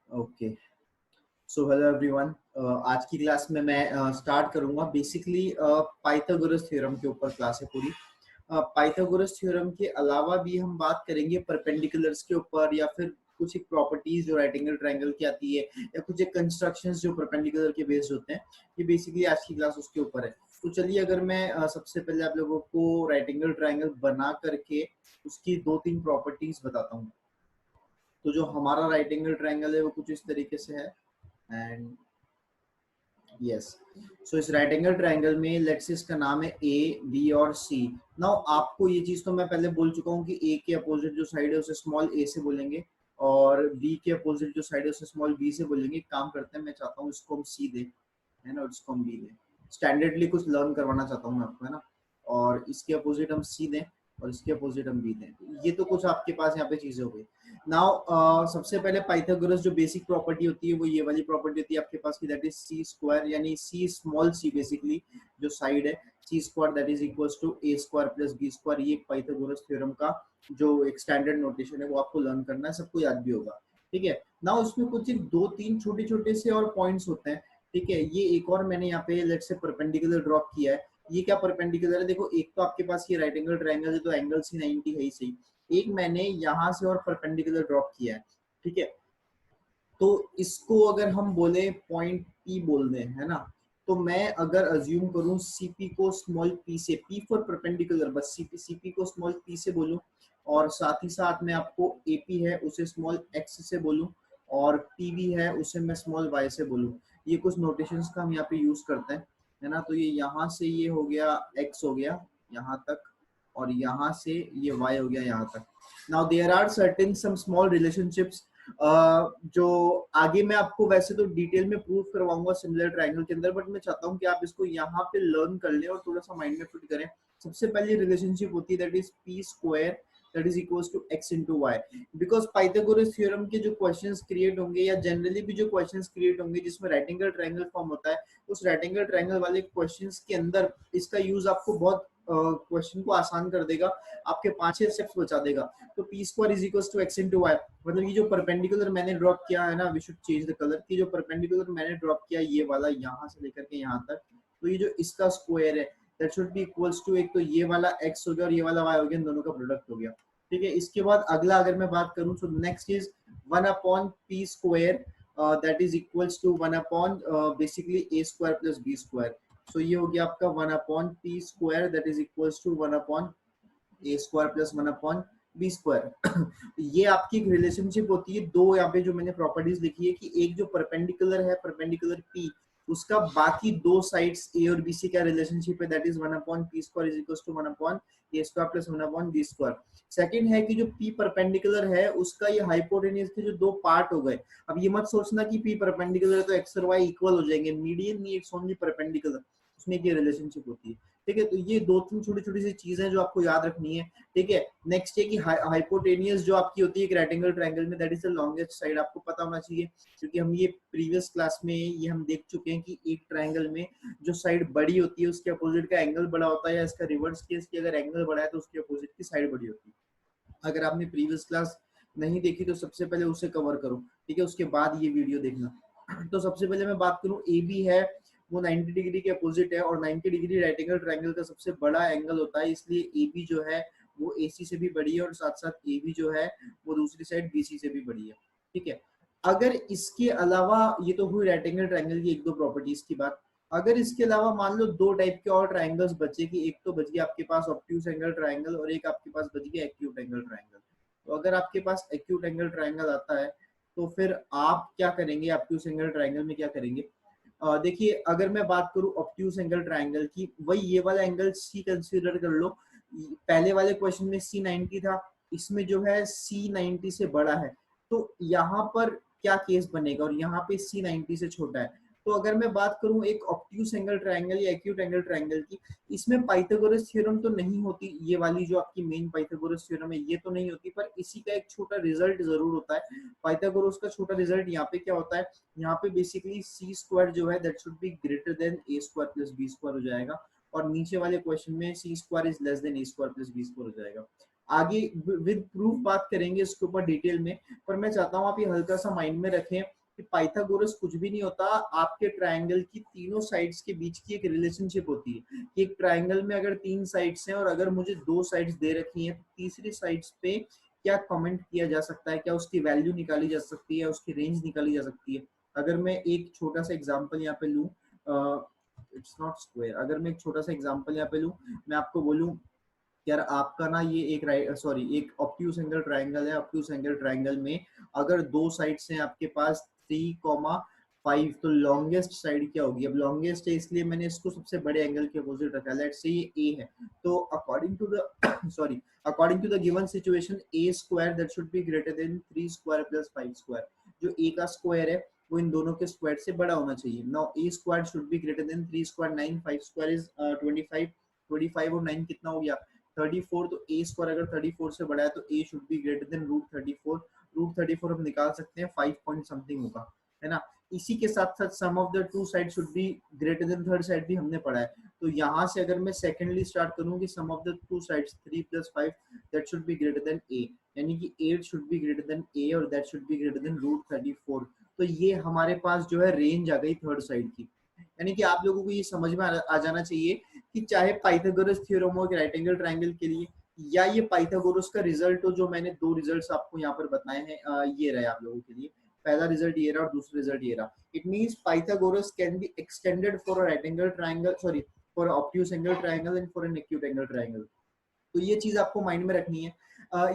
Okay, so hello everyone. आज की class में मैं स्टार्ट करूंगा बेसिकली पाइथागोरस थ्योरम के ऊपर क्लास है पूरी। पाइथागोरस थ्योरम के अलावा भी हम बात करेंगे परपेंडिकुलर्स के ऊपर, या फिर कुछ एक प्रॉपर्टीज जो राइट एंगल ट्रायंगल की आती है, या कुछ एक कंस्ट्रक्शंस जो परपेंडिकुलर के बेस्ड होते हैं। ये बेसिकली आज की क्लास उसके ऊपर है। तो चलिए, अगर मैं सबसे पहले आप लोगों को राइट एंगल ट्रायंगल बना करके उसकी दो तीन प्रॉपर्टीज बताता हूँ। तो जो हमारा राइट एंगल ट्रायंगल है वो कुछ इस तरीके से है। एंड यस, सो इस राइट एंगल ट्रायंगल में लेट्स से इसका नाम है ए, बी और सी। नाउ आपको ये चीज तो मैं पहले बोल चुका हूँ कि ए के अपोजिट जो साइड है उसे स्मॉल ए से बोलेंगे, और बी के अपोजिट जो साइड है उसे स्मॉल बी से बोलेंगे। एक काम करते हैं, मैं चाहता हूँ इसको हम सी दे, है ना, और इसको हम बी दे। स्टैंडर्डली कुछ लर्न करवाना चाहता हूँ मैं आपको, है ना। और इसके अपोजिट हम सी दें और इसके अपोजिट हम बी दें। ये तो कुछ आपके पास यहाँ पे चीजें हो गई। नाउ सबसे पहले पाइथागोरस जो बेसिक प्रॉपर्टी होती है वो ये वाली प्रॉपर्टी होती है आपके पास की, दैट इज सी स्क्वायर, यानी सी स्मॉल सी बेसिकली जो साइड है, C square that is equals to A square plus B square. ये पाइथागोरस थ्योरम का जो एक स्टैंडर्ड नोटेशन है वो आपको लर्न करना है, सबको याद भी होगा। ठीक है, नाउ उसमें कुछ दो तीन छोटे छोटे से और पॉइंट्स होते हैं। ठीक है, ये एक और मैंने यहाँ पे लेट्स से परपेंडिकुलर ड्रॉप किया है। ये क्या परपेंडिकुलर है, देखो एक तो आपके पास ये राइट एंगल ट्रायंगल है तो एंगल सी 90 है ही सही। एक मैंने यहाँ से और परपेंडिकुलर ड्रॉप किया है। ठीक है, तो इसको अगर हम बोले पॉइंट पी बोल दें, है ना, तो मैं अगर अज्यूम करूं सीपी को स्मॉल पी से, पी फॉर परपेंडिकुलर, बस सीपी को स्मॉल पी से बोलूं, और साथ ही साथ मैं आपको एपी है उसे स्मॉल एक्स से बोलूं, और पीवी है उसे मैं स्मॉल वाई से बोलूं। ये कुछ नोटेशंस का हम यहाँ पे यूज करते हैं, है ना। तो ये यहाँ से ये हो गया एक्स हो गया यहाँ तक, और यहाँ से ये वाई हो गया यहाँ तक। Now there are certain some small relationships जो आगे मैं आपको वैसे तो डिटेल में प्रूव करवाऊंगा सिमिलर ट्रायंगल के अंदर, बट मैं चाहता हूं कि आप इसको यहाँ पे लर्न कर लें और थोड़ा सा माइंड में फिट करें। सबसे पहली रिलेशनशिप होती है that is P square that is equals to X into Y. Because Pythagoras theorem के जो क्वेश्चंस क्रिएट होंगे, या जनरली भी जो क्वेश्चंस क्रिएट होंगे जिसमें राइट एंगल ट्रायंगल फॉर्म होता है, उस राइट एंगल ट्रायंगल वाले क्वेश्चंस के अंदर इसका यूज आपको बहुत क्वेश्चन को आसान कर देगा, आपके 5-6 स्टेप्स बचा देगा। तो P square is equals to X into Y, मतलब ये जो परपेंडिकुलर मैंने ड्रॉप किया है ना, we should change the colour, की जो परपेंडिकुलर मैंने ड्रॉप किया ये वाला यहाँ से लेकर के यहाँ तक, तो ये जो इसका स्क्वायर है that should be equals to, एक तो ये वाला x हो गया और ये वाला y हो गया, इन दोनों का प्रोडक्ट हो गया। ठीक है, इसके बाद अगला अगर मैं बात करूं तो next is 1 upon P square that is equals to 1 upon basically a square plus b square. So ये हो गया आपका 1 upon P square that is equals to 1 upon A square plus 1 upon B square. ये आपकी एक relationship होती है। दो यहाँ पे जो मैंने प्रॉपर्टीज लिखी है कि एक जो परपेंडिकुलर है, परपेंडिकुलर पी, उसका बाकी दो साइड्स ए और बी से क्या रिलेशनशिप है, that is 1 upon P square is equals to 1 upon A square plus 1 upon B square. Second है कि जो पी परपेंडिकुलर है उसका ये हाइपोटेन्यूज के जो दो पार्ट हो गए। अब ये मत सोचना कि पी परपेंडिकुलर है तो एक्स और वाई इक्वल हो जाएंगे, मीडियन नहीं, इट्स ओनली परपेंडिकुलर, उसमें ये रिलेशनशिप होती है। ठीक है, तो ये दो तीन छोटी छोटी सी चीजें जो आपको याद रखनी है। ठीक है, नेक्स्ट है कि हाइपोटेनियस जो आपकी होती है एक राइट एंगल ट्रायंगल में, that is the longest side, आपको पता होना चाहिए, क्योंकि हम ये प्रीवियस क्लास में ये हम देख चुके हैं कि एक ट्रायंगल में जो साइड बड़ी होती है उसके अपोजिट का एंगल बड़ा होता है, या इसका रिवर्स केस की अगर एंगल बड़ा है तो उसके अपोजिट की साइड बड़ी होती है। अगर आपने प्रीवियस क्लास नहीं देखी तो सबसे पहले उसे कवर करो, ठीक है, उसके बाद ये वीडियो देखना। तो सबसे पहले मैं बात करूं, ए बी है वो 90 डिग्री के अपोजिट है, और 90 डिग्री राइट एंगल ट्रायंगल का सबसे बड़ा एंगल होता है, इसलिए ए बी जो है वो एसी से भी बड़ी है, और साथ साथ ए बी जो है वो दूसरी साइड बीसी से भी बड़ी है। ठीक है, अगर इसके अलावा, ये तो हुई राइट एंगल ट्रायंगल की एक दो प्रॉपर्टीज की बात। अगर इसके अलावा मान लो दो टाइप के और ट्रायंगल्स बचे, कि एक तो बच गया आपके पास ऑब्ट्यूज एंगल ट्रायंगल और एक आपके पास बच गया एक्यूट एंगल ट्रायंगल। तो अगर आपके पास एक्यूट एंगल ट्रायंगल आता है तो फिर आप क्या करेंगे, ऑब्ट्यूज एंगल ट्रायंगल में क्या करेंगे। देखिए, अगर मैं बात करूं ऑब्ट्यूज एंगल ट्रायंगल की, वही ये वाला एंगल सी कंसीडर कर लो। पहले वाले क्वेश्चन में सी 90 था, इसमें जो है सी 90 से बड़ा है, तो यहाँ पर क्या केस बनेगा, और यहाँ पे सी 90 से छोटा है। तो अगर मैं बात करूं एक ऑब्ट्यूज एंगल ट्रायंगल या एक्यूट एंगल ट्रायंगल की, इसमें पाइथागोरस थ्योरम तो नहीं होती, ये वाली जो आपकी मेन पाइथागोरस थ्योरम है ये तो नहीं होती, पर इसी का एक छोटा रिजल्ट जरूर होता है। पाइथागोरस का छोटा रिजल्ट यहाँ पे क्या होता है, यहाँ पे बेसिकली सी स्क्वायर जो है that should be greater than A square plus B square हो जाएगा, और नीचे वाले क्वेश्चन में C square is less than A square plus B square हो जाएगा। आगे विद प्रूफ बात करेंगे इसके ऊपर डिटेल में, पर मैं चाहता हूँ आप ये हल्का सा माइंड में रखें कि पाइथागोरस कुछ भी नहीं होता, आपके ट्रायंगल की तीनों साइड्स के बीच की एक रिलेशनशिप होती है कि एक ट्रायंगल में अगर 3 साइड्स हैं और अगर मुझे 2 साइड्स दे रखी हैं तो तीसरी साइड्स पे क्या कमेंट किया जा सकता है, क्या उसकी वैल्यू निकाली जा सकती है, उसकी रेंज निकाली जा सकती है। अगर मैं एक छोटा सा एग्जांपल यहाँ पे लूं, इट्स नॉट स्क्वायर, अगर मैं एक छोटा सा एग्जांपल यहाँ पे लूं, मैं आपको बोलूं यार आपका ना ये एक एक ऑब्ट्यूज एंगल ट्रायंगल है, ऑब्ट्यूज एंगल ट्रायंगल में अगर 2 साइड्स हैं आपके पास 3,5, तो लॉन्गेस्ट साइड क्या होगी? अब लॉन्गेस्ट है इसलिए मैंने इसको सबसे बड़े एंगल के अपोजिट रखा है, लेट्स से ये ए है, तो according to the sorry according to the given situation A square that should be greater than 3 square plus 5 square. जो ए का स्क्वायर है वो इन दोनों के स्क्वायर से बड़ा होना चाहिए। Now A square should be greater than 3 square 9, 5 square is 25, 25 और 9 कितना हो गया 34, तो ए स्क्वायर अगर 34 से बड़ा है तो A should be greater than root 34। Root 34 हम निकाल सकते हैं 5 पॉइंट समथिंग होगा, है ना। इसी के साथ साथ sum of the two side should be greater than third side भी हमने पढ़ा है। तो यहाँ से अगर मैं सेकेंडली स्टार्ट करूँ कि sum of the two sides 3 plus 5 that should be greater than A, यानी कि 8 should be greater than A और that should be greater than root 34। तो ये हमारे पास जो है रेंज आ गई थर्ड साइड की। यानी कि आप लोगों को ये समझ में आ जाना चाहिए कि चाहे पाइथागोरस थ्योरम हो राइट एंगल ट्रायंगल के लिए, या ये पाइथागोरस का रिजल्ट हो, जो मैंने 2 रिजल्ट्स आपको यहाँ पर बताए हैं, ये रहे आप लोगों के लिए। पहला रिजल्ट ये रहा और दूसरा रिजल्ट ये रहा। It means Pythagoras can be extended for a right angle triangle, sorry for obtuse angle triangle and for an acute angle triangle. तो ये चीज आपको माइंड में रखनी है।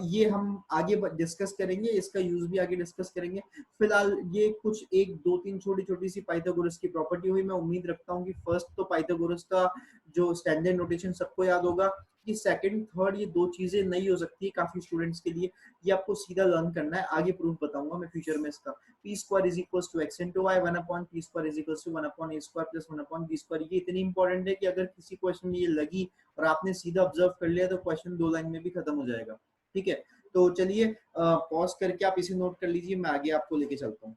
ये हम आगे डिस्कस करेंगे, इसका यूज भी आगे डिस्कस करेंगे। फिलहाल ये कुछ एक दो तीन छोटी छोटी सी पाइथागोरस की प्रॉपर्टी हुई। मैं उम्मीद रखता हूँ कि फर्स्ट तो पाइथागोरस का जो स्टैंडर्ड नोटेशन सबको याद होगा, कि सेकंड थर्ड ये दो चीजें नहीं हो सकती काफी स्टूडेंट्स के लिए, ये आपको सीधा लर्न करना है। आगे प्रूफ बताऊंगा मैं फ्यूचर में इसका। P square is equal to X into Y, 1/p square is equal to 1/a square plus 1/b square. ये इतनी इंपॉर्टेंट है कि अगर किसी क्वेश्चन में ये लगी और आपने सीधा ऑब्जर्व कर लिया तो क्वेश्चन 2 लाइन में भी खत्म हो जाएगा। ठीक है, तो चलिए पॉज करके आप इसे नोट कर लीजिए, मैं आगे आपको लेके चलता हूँ।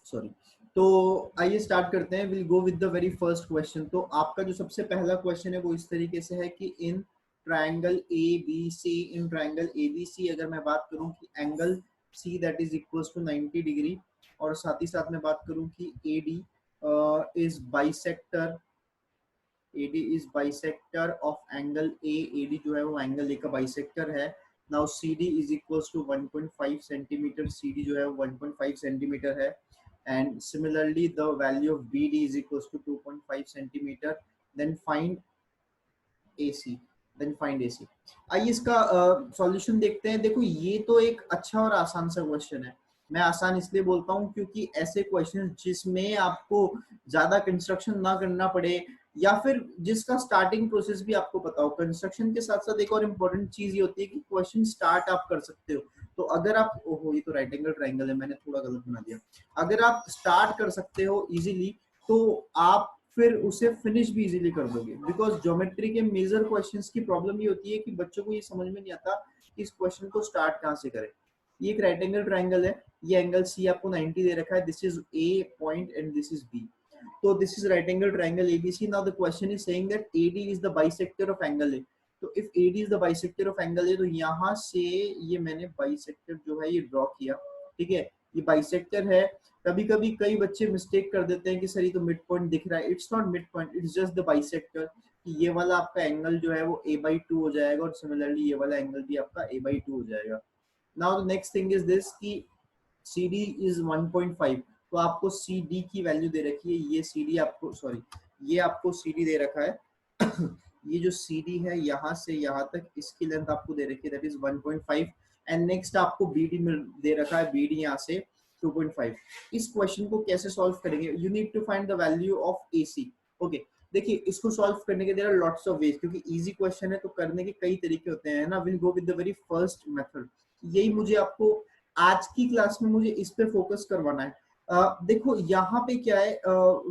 सॉरी, तो आइए स्टार्ट करते हैं। Will go with the very first question. तो आपका जो सबसे पहला क्वेश्चन है वो इस तरीके से है कि in triangle A B C, in triangle A B C अगर मैं बात करूं कि angle C that is equals to 90 degree, और साथ ही साथ मैं बात करूं कि A D is bisector, AD is bisector of angle A, AD जो है वो एंगल A का बाइसेक्टर है। Now CD is equals to 1.5 centimetre, CD जो है वो 1.5 सेंटीमीटर है। And similarly the value of BD is equals to 2.5 centimetre. Then find AC, then find AC। आइए इसका सॉल्यूशन देखते हैं। देखो ये तो एक अच्छा और आसान सा क्वेश्चन है। मैं आसान इसलिए बोलता हूँ क्योंकि ऐसे क्वेश्चन जिसमें आपको ज्यादा कंस्ट्रक्शन ना करना पड़े, या फिर जिसका स्टार्टिंग प्रोसेस भी आपको पता हो। कंस्ट्रक्शन के साथ साथ एक और इम्पोर्टेंट चीज ये होती है कि क्वेश्चन स्टार्ट आप कर सकते हो। तो अगर आप, ओहो ये तो राइट एंगल ट्रायंगल है, मैंने थोड़ा गलत बना दिया। अगर आप स्टार्ट कर सकते हो इजीली तो आप फिर उसे फिनिश भी इजीली कर दोगे। बिकॉज ज्योमेट्री के मेजर क्वेश्चंस की प्रॉब्लम ये होती है कि बच्चों को ये समझ में नहीं आता कि इस क्वेश्चन को स्टार्ट कहाँ से करें। ये एक राइट एंगल ट्रायंगल है, ये एंगल सी आपको 90 दे रखा है, this is A point and this is B. So this is right angle triangle ABC. Now the question is saying that AD is the bisector of angle A. तो if AD is the bisector of angle A, तो यहाँ से ये मैंने bisector जो है ये draw किया। ठीक है, ये bisector है। कभी कभी कई बच्चे मिस्टेक कर देते हैं कि सर ये तो मिड पॉइंट दिख रहा है। It's not mid point, it's just the bisector। ये वाला आपका एंगल जो है वो a/2 हो जाएगा और सिमिलरली ये वाला एंगल भी आपका a/2 हो जाएगा। Now the next thing is this कि CD is 1.5, तो आपको CD की वैल्यू दे रखी है। ये CD आपको, सॉरी ये आपको CD दे रखा है। ये जो CD है यहाँ से यहाँ तक, इसकी लेंथ आपको दे रखी है दैट इज 1.5। एंड नेक्स्ट आपको BD में दे रखा है, BD यहाँ से 2.5। इस क्वेश्चन को कैसे सॉल्व करेंगे? You need to find the value of AC। Okay, देखिए इसको सॉल्व करने के there are lots of ways, क्योंकि इजी क्वेश्चन है तो करने के कई तरीके होते हैं ना। Will go with the very first method. यही मुझे आपको आज की क्लास में मुझे इस पे फोकस करवाना है। देखो यहाँ पे क्या है,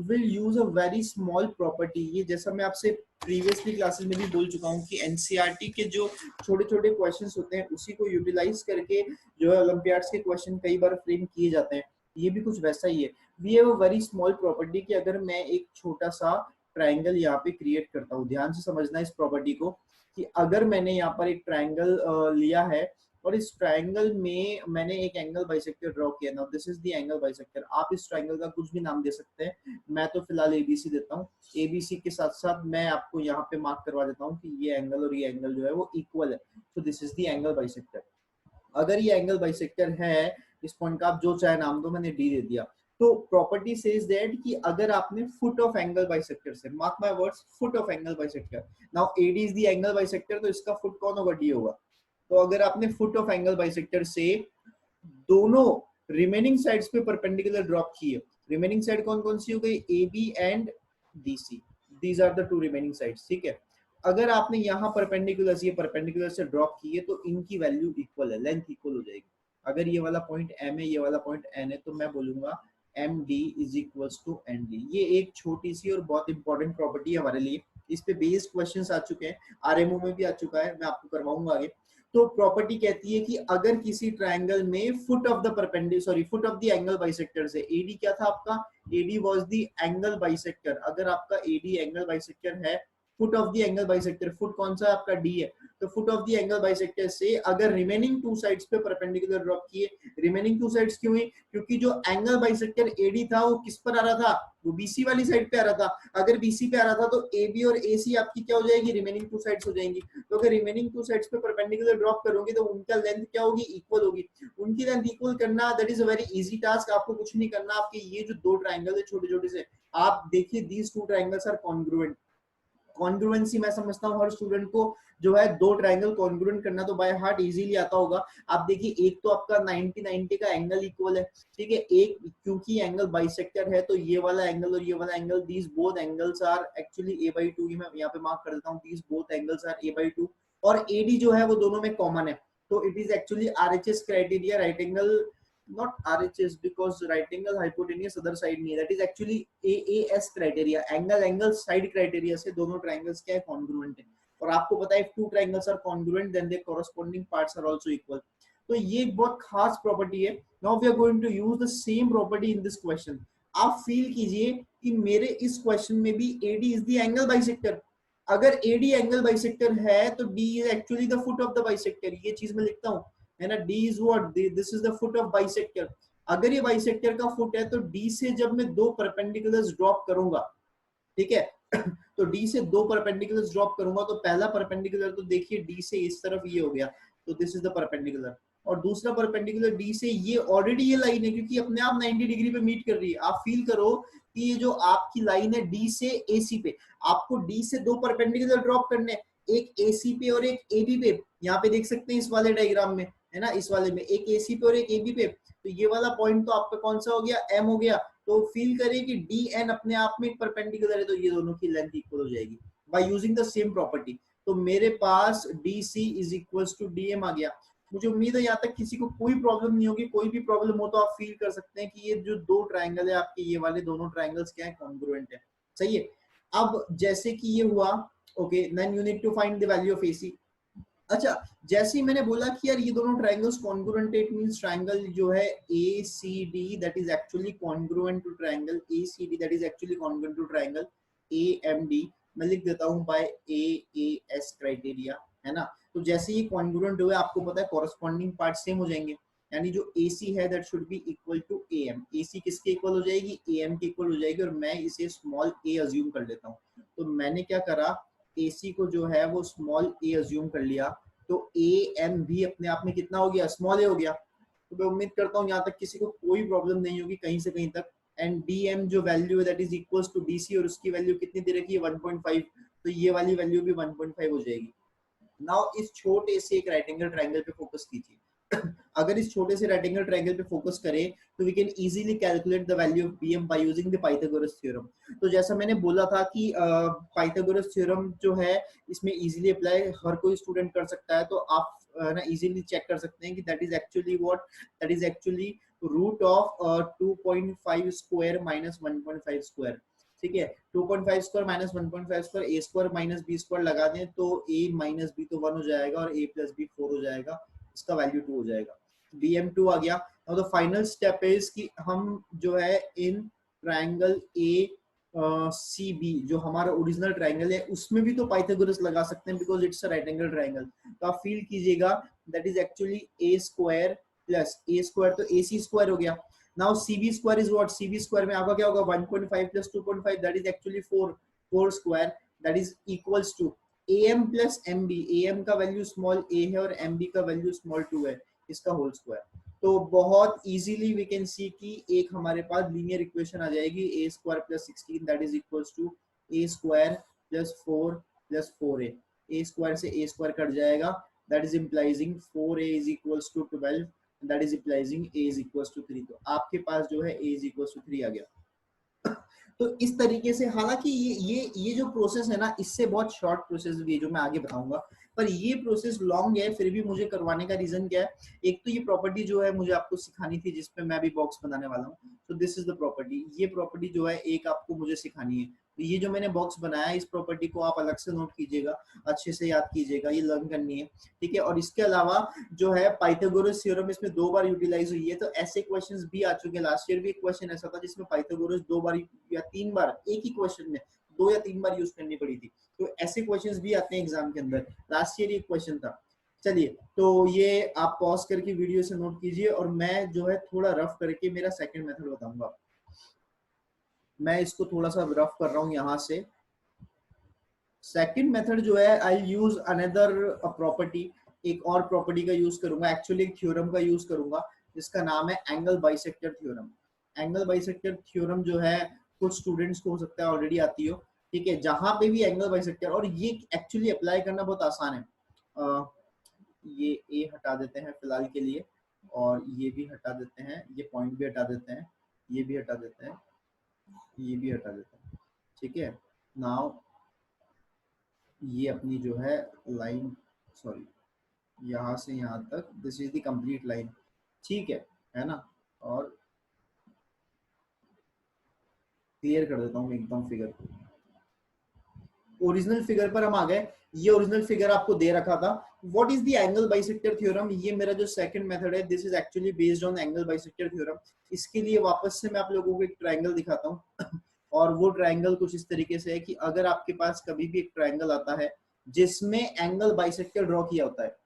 will use a very small property. ये जैसा मैं आपसे प्रीवियसली क्लासेस में भी बोल चुका हूँ कि एनसीईआरटी के जो छोटे छोटे क्वेश्चंस होते हैं उसी को यूटिलाइज करके जो है ओलंपियाड्स के क्वेश्चन कई बार फ्रेम किए जाते हैं। ये भी कुछ वैसा ही है। We have a very small property कि अगर मैं एक छोटा सा ट्राइंगल यहाँ पे क्रिएट करता हूँ, ध्यान से समझना इस प्रॉपर्टी को, कि अगर मैंने यहाँ पर एक ट्राइंगल लिया है और इस ट्रायंगल में मैंने एक एंगल बाइसेक्टर ड्रॉ किया। Now this is the angle bisector. आप इस ट्रायंगल का कुछ भी नाम दे सकते हैं, मैं तो फिलहाल एबीसी देता हूँ। एबीसी के साथ साथ मैं आपको यहाँ पे मार्क करवा देता हूँ कि ये एंगल और ये एंगल जो है वो इक्वल है। तो this is the angle bisector. अगर ये एंगल बाइसेक्टर है, इस पॉइंट का आप जो चाहे नाम दो, मैंने डी दे दिया। तो प्रॉपर्टी सेज दैट कि अगर आपने फुट ऑफ एंगल बाइसेक्टर से, mark my words, foot of angle bisector, now AD is the angle bisector, तो इसका फुट कौन होगा? डी होगा। तो अगर आपने फुट ऑफ एंगल बाइसेक्टर से दोनों रिमेनिंग साइड्स पे परपेंडिकुलर ड्रॉप किए, रिमेनिंग साइड कौन कौन सी हो गई? A B and D C, these are the two remaining sides, ठीक है। अगर आपने यहाँ परपेंडिकुलर ये परपेंडिकुलर से ड्रॉप किए तो इनकी वैल्यू इक्वल है, लेंथ इक्वल हो जाएगी। अगर ये वाला पॉइंट एम है, ये वाला पॉइंट एन है, तो मैं बोलूंगा M D is equals to N D. ये एक छोटी सी और बहुत इंपॉर्टेंट प्रॉपर्टी है हमारे लिए। इस पे बेस्ड क्वेश्चंस आ चुके हैं, आरएमओ में भी आ चुका है, मैं आपको करवाऊंगा आगे। तो प्रॉपर्टी कहती है कि अगर किसी ट्रायंगल में foot of the perpendicular, sorry, foot of the angle bisector से, एडी क्या था आपका? AD was the angle bisector. अगर आपका एडी एंगल बाइसेक्टर है, foot of the angle bisector, foot कौन सा आपका? डी है। तो foot of the angle bisector से अगर रिमेनिंग टू साइड्स पे परपेंडिकुलर ड्रॉप किए, रिमेनिंग टू साइड्स क्यों हुई? क्योंकि जो एंगल बाइसेक्टर एडी था वो किस पर आ रहा था? वो बीसी वाली साइड पे आ रहा था। अगर बीसी पे आ रहा था तो एबी और एसी आपकी क्या हो जाएगी? रिमेनिंग टू साइड्स हो जाएंगी। तो अगर रिमेनिंग टू साइड्स पे परपेंडिकुलर ड्रॉप करोगे तो उनका लेंथ क्या होगी? इक्वल होगी। उनकी लेंथ इक्वल करना, that is a very easy task. आपको कुछ नहीं करना। आपके ये जो दो ट्रायंगल है छोटे छोटे से, आप देखिए, these two triangles are congruent. Congruency मैं समझता हूँ हर स्टूडेंट को जो है दो ट्रायंगल कॉन्ग्रुएंट करना तो बाय हार्ट इजीली आता होगा। आप देखिए, एक तो आपका 90 90 का एंगल इक्वल है, ठीक है। एक क्योंकि एंगल बाइसेक्टर है तो ये वाला एंगल और ये वाला angle, these both angles are actually a/2। मैं यहाँ पे मार्क कर देता हूँ, these both angles are a/2। और एडी जो है वो दोनों में कॉमन है। तो it is actually RHS criteria, right angle, not RHS because right angle hypotenuse other side नहीं है, that is actually AAS criteria, angle side criteria से दोनों triangles क्या है? congruent है। और आपको पता है if two triangles are congruent then their corresponding parts are also equal। तो ये एक बहुत खास प्रॉपर्टी है। Now we are going to use the same property in this question। आप फील कीजिए कि मेरे इस क्वेश्चन में भी AD is the angle bisector। अगर AD एंगल बाइसेक्टर है तो D is actually the foot of the bisector। ये चीज मैं लिखता हूँ, है ना। D is what? This is the foot of bisector। अगर ये बाइसेक्टर का फुट है तो D से जब मैं दो परपेंडिकुलर्स ड्रॉप करूंगा, ठीक है, तो D से दो परपेंडिकुलर्स ड्रॉप करूंगा तो पहला परपेंडिकुलर तो देखिए D से इस तरफ ये हो गया, तो दिस इज द परपेंडिकुलर। और दूसरा परपेंडिकुलर D से ये ऑलरेडी ये लाइन है क्योंकि अपने आप 90 डिग्री पे मीट कर रही है। आप फील करो कि ये जो आपकी लाइन है D से AC पे, आपको D से दो परपेंडिकुलर ड्रॉप करने, एक AC पे और एक AB पे। यहाँ पे देख सकते हैं इस वाले डायग्राम में, है ना, इस वाले में एक AC पे और एक AB पे। तो ये वाला पॉइंट तो आपका कौन सा हो गया? M हो गया। तो फील करें कि DN अपने आप में एक परपेंडिकुलर है, तो ये दोनों की लेंथ इक्वल हो जाएगी by using the same property. तो मेरे पास DC is equals to DM आ गया। मुझे उम्मीद है यहाँ तक किसी को कोई प्रॉब्लम नहीं होगी। कोई भी प्रॉब्लम हो तो आप फील कर सकते हैं कि ये जो दो ट्रायंगल है आपके, ये वाले दोनों ट्रायंगल्स क्या है? कॉन्ग्रुएंट है, सही है। अब जैसे कि ये हुआ, okay, then you need to find the value of AC। अच्छा, जैसे ही मैंने बोला कि यार ये दोनों triangles congruent, it means triangle जो है ACD that is actually congruent to triangle ACD that is actually congruent to triangle AMD। मैं लिख देता हूं बाय AAS क्राइटेरिया, है ना। तो जैसे ही कॉन्ग्रुएंट हुए, आपको पता है कॉरेस्पॉन्डिंग पार्ट सेम हो जाएंगे, यानी जो AC है that should be equal to AM। AC किसके इक्वल हो जाएगी? AM के इक्वल हो जाएगी। और मैं इसे स्मॉल a अज्यूम कर लेता हूं। तो मैंने क्या करा, AC को जो है वो स्मॉल a अज्यूम कर लिया, तो AM भी अपने आप में कितना हो गया? स्मॉल a हो गया। तो मैं उम्मीद करता हूँ यहाँ तक किसी को कोई प्रॉब्लम नहीं होगी कहीं से कहीं तक। एंड DM जो वैल्यू है that is equals to DC, और उसकी वैल्यू कितनी दे रखी है? 1.5। तो ये वाली वैल्यू भी 1.5 हो जाएगी। नाउ इस छोटे से एक राइट एंगल ट्रायंगल पे फोकस कीजिए। अगर इस छोटे से राइट एंगल ट्रायंगल पे फोकस करें तो we can easily calculate the value of BM by using the Pythagoras theorem. तो जैसा मैंने बोला था कि पाइथागोरस थ्योरम जो है इसमें इजीली अप्लाई हर कोई स्टूडेंट कर सकता है। तो आप ना इजीली चेक कर सकते हैं कि that is actually what, that is actually root of 2.5 square minus 1.5 square, ठीक है। 2.5 square minus 1.5 square, A square minus B square लगा दें तो a माइनस बी तो 1 हो जाएगा और a प्लस बी 4 हो जाएगा, इसका वैल्यू 2 हो जाएगा। BM2 आ गया। Now the final step is कि हम जो है इन ट्रायंगल ACB जो हमारा ओरिजिनल ट्रायंगल है उसमें भी तो पाइथागोरस लगा सकते हैं because it's a right angle triangle. तो आप फील कीजिएगा that is actually A square plus A square, तो ए सी स्क्वायर हो गया। Now C B square is what, C B square में आपका क्या होगा 1.5 plus 2.5 that is actually 4 square that is equals to am plus M B, am का value small a है और mb का वैल्यू स्मॉल 2 है, इसका होल स्क्वायर। तो बहुत इजीली वी कैन सी कि एक हमारे पास लीनियर इक्वेशन आ जाएगी a square plus 16 that is equals to a square plus 4 plus 4a, a square से a स्क्वायर कट जाएगा that is implying 4a is equals to 12 that is implying a is equals to 3। तो आपके पास जो है a is equals to 3 आ गया। तो इस तरीके से, हालांकि ये जो प्रोसेस है ना, इससे बहुत शॉर्ट प्रोसेस भी है जो मैं आगे बताऊंगा, पर ये प्रोसेस लॉन्ग है, फिर भी मुझे करवाने का रीजन क्या है, एक तो ये प्रॉपर्टी जो है मुझे आपको सिखानी थी जिसपे मैं भी बॉक्स बनाने वाला हूँ। तो दिस इज द प्रॉपर्टी, ये प्रॉपर्टी जो है एक आपको मुझे सिखानी है। तो ये जो मैंने बॉक्स बनाया है इस प्रॉपर्टी को आप अलग से नोट कीजिएगा, अच्छे से याद कीजिएगा, ये लर्न करनी है, ठीक है। और इसके अलावा जो है पाइथागोरस थ्योरम इसमें 2 बार यूटिलाइज हुई है, तो ऐसे क्वेश्चंस भी आ चुके हैं। लास्ट ईयर भी एक क्वेश्चन ऐसा था जिसमें पाइथागोरस 2 बार या 3 बार, एक ही क्वेश्चन में 2 या 3 बार यूज करनी पड़ी थी। तो ऐसे क्वेश्चंस भी आते हैं एग्जाम के अंदर, लास्ट ईयर एक क्वेश्चन था। चलिए, तो ये आप पॉज करके वीडियो से नोट कीजिए और मैं जो है थोड़ा रफ करके मेरा सेकंड मेथड बताऊंगा। मैं इसको थोड़ा सा रफ कर रहा हूं यहाँ से। सेकंड मेथड जो है आई यूज अनदर प्रॉपर्टी, एक और प्रॉपर्टी का यूज करूंगा, एक्चुअली एक थ्योरम का यूज करूंगा जिसका नाम है angle bisector theorem. Angle bisector theorem जो है कुछ स्टूडेंट्स को हो सकता है ऑलरेडी आती हो, ठीक है। जहां पे भी एंगल बाइसेक्टर, और ये एक्चुअली अप्लाई करना बहुत आसान है। ये ए हटा देते हैं फिलहाल के लिए, और ये भी हटा देते हैं, ये पॉइंट भी हटा देते हैं, ये भी हटा देते हैं, ये भी हटा देते हैं, ठीक है। नाउ ये अपनी जो है लाइन, सॉरी, यहाँ से यहाँ तक this is the complete line, ठीक है ना। और क्लियर कर देता हूँ एकदम फिगर, ओरिजिनल फिगर पर हम आ गए। ये ओरिजिनल फिगर आपको दे रखा था। What is the angle bisector theorem, ये मेरा जो सेकंड मेथड है, this is actually based on angle bisector theorem. इसके लिए वापस से मैं आप लोगों को एक ट्रायंगल दिखाता हूँ और वो ट्रायंगल कुछ इस तरीके से है कि अगर आपके पास कभी भी एक ट्रायंगल आता है जिसमें एंगल बाइसेक्टर ड्रॉ किया होता है,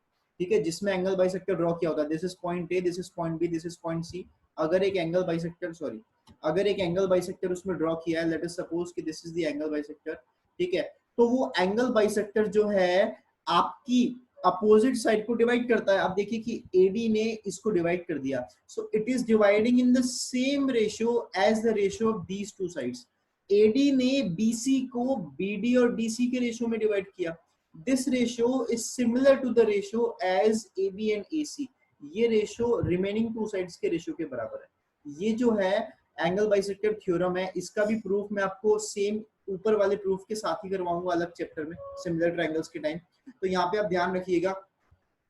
ठीक है, जिसमें एंगल बाइसेक्टर ड्रॉ किया होता है, this is point A, this is point B, this is point C. अगर एक एंगल बाइसेक्टर, सॉरी, अगर एक एंगल बाइसेक्टर उसमें ड्रॉ किया है, लेट अस सपोज कि this is the angle bisector, ठीक है, तो वो एंगल बाइसेक्टर जो है आपकी अपोजिट साइड को डिवाइड करता है। आप देखिए कि एडी ने इसको डिवाइड कर दिया, so it is dividing in the same ratio as the ratio of these two sides. AD ने बीसी को बीडी और डीसी के रेशियो में डिवाइड किया। This ratio is similar to the ratio as AB and AC. ये ratio remaining two sides के ratio के बराबर है। ये जो है एंगल बाइसेक्टर थ्योरम है, इसका भी प्रूफ मैं आपको सेम ऊपर वाले प्रूफ के साथ ही करवाऊंगा अलग चैप्टर में, सिमिलर ट्रायंगल्स के टाइम। तो यहाँ पे आप ध्यान रखिएगा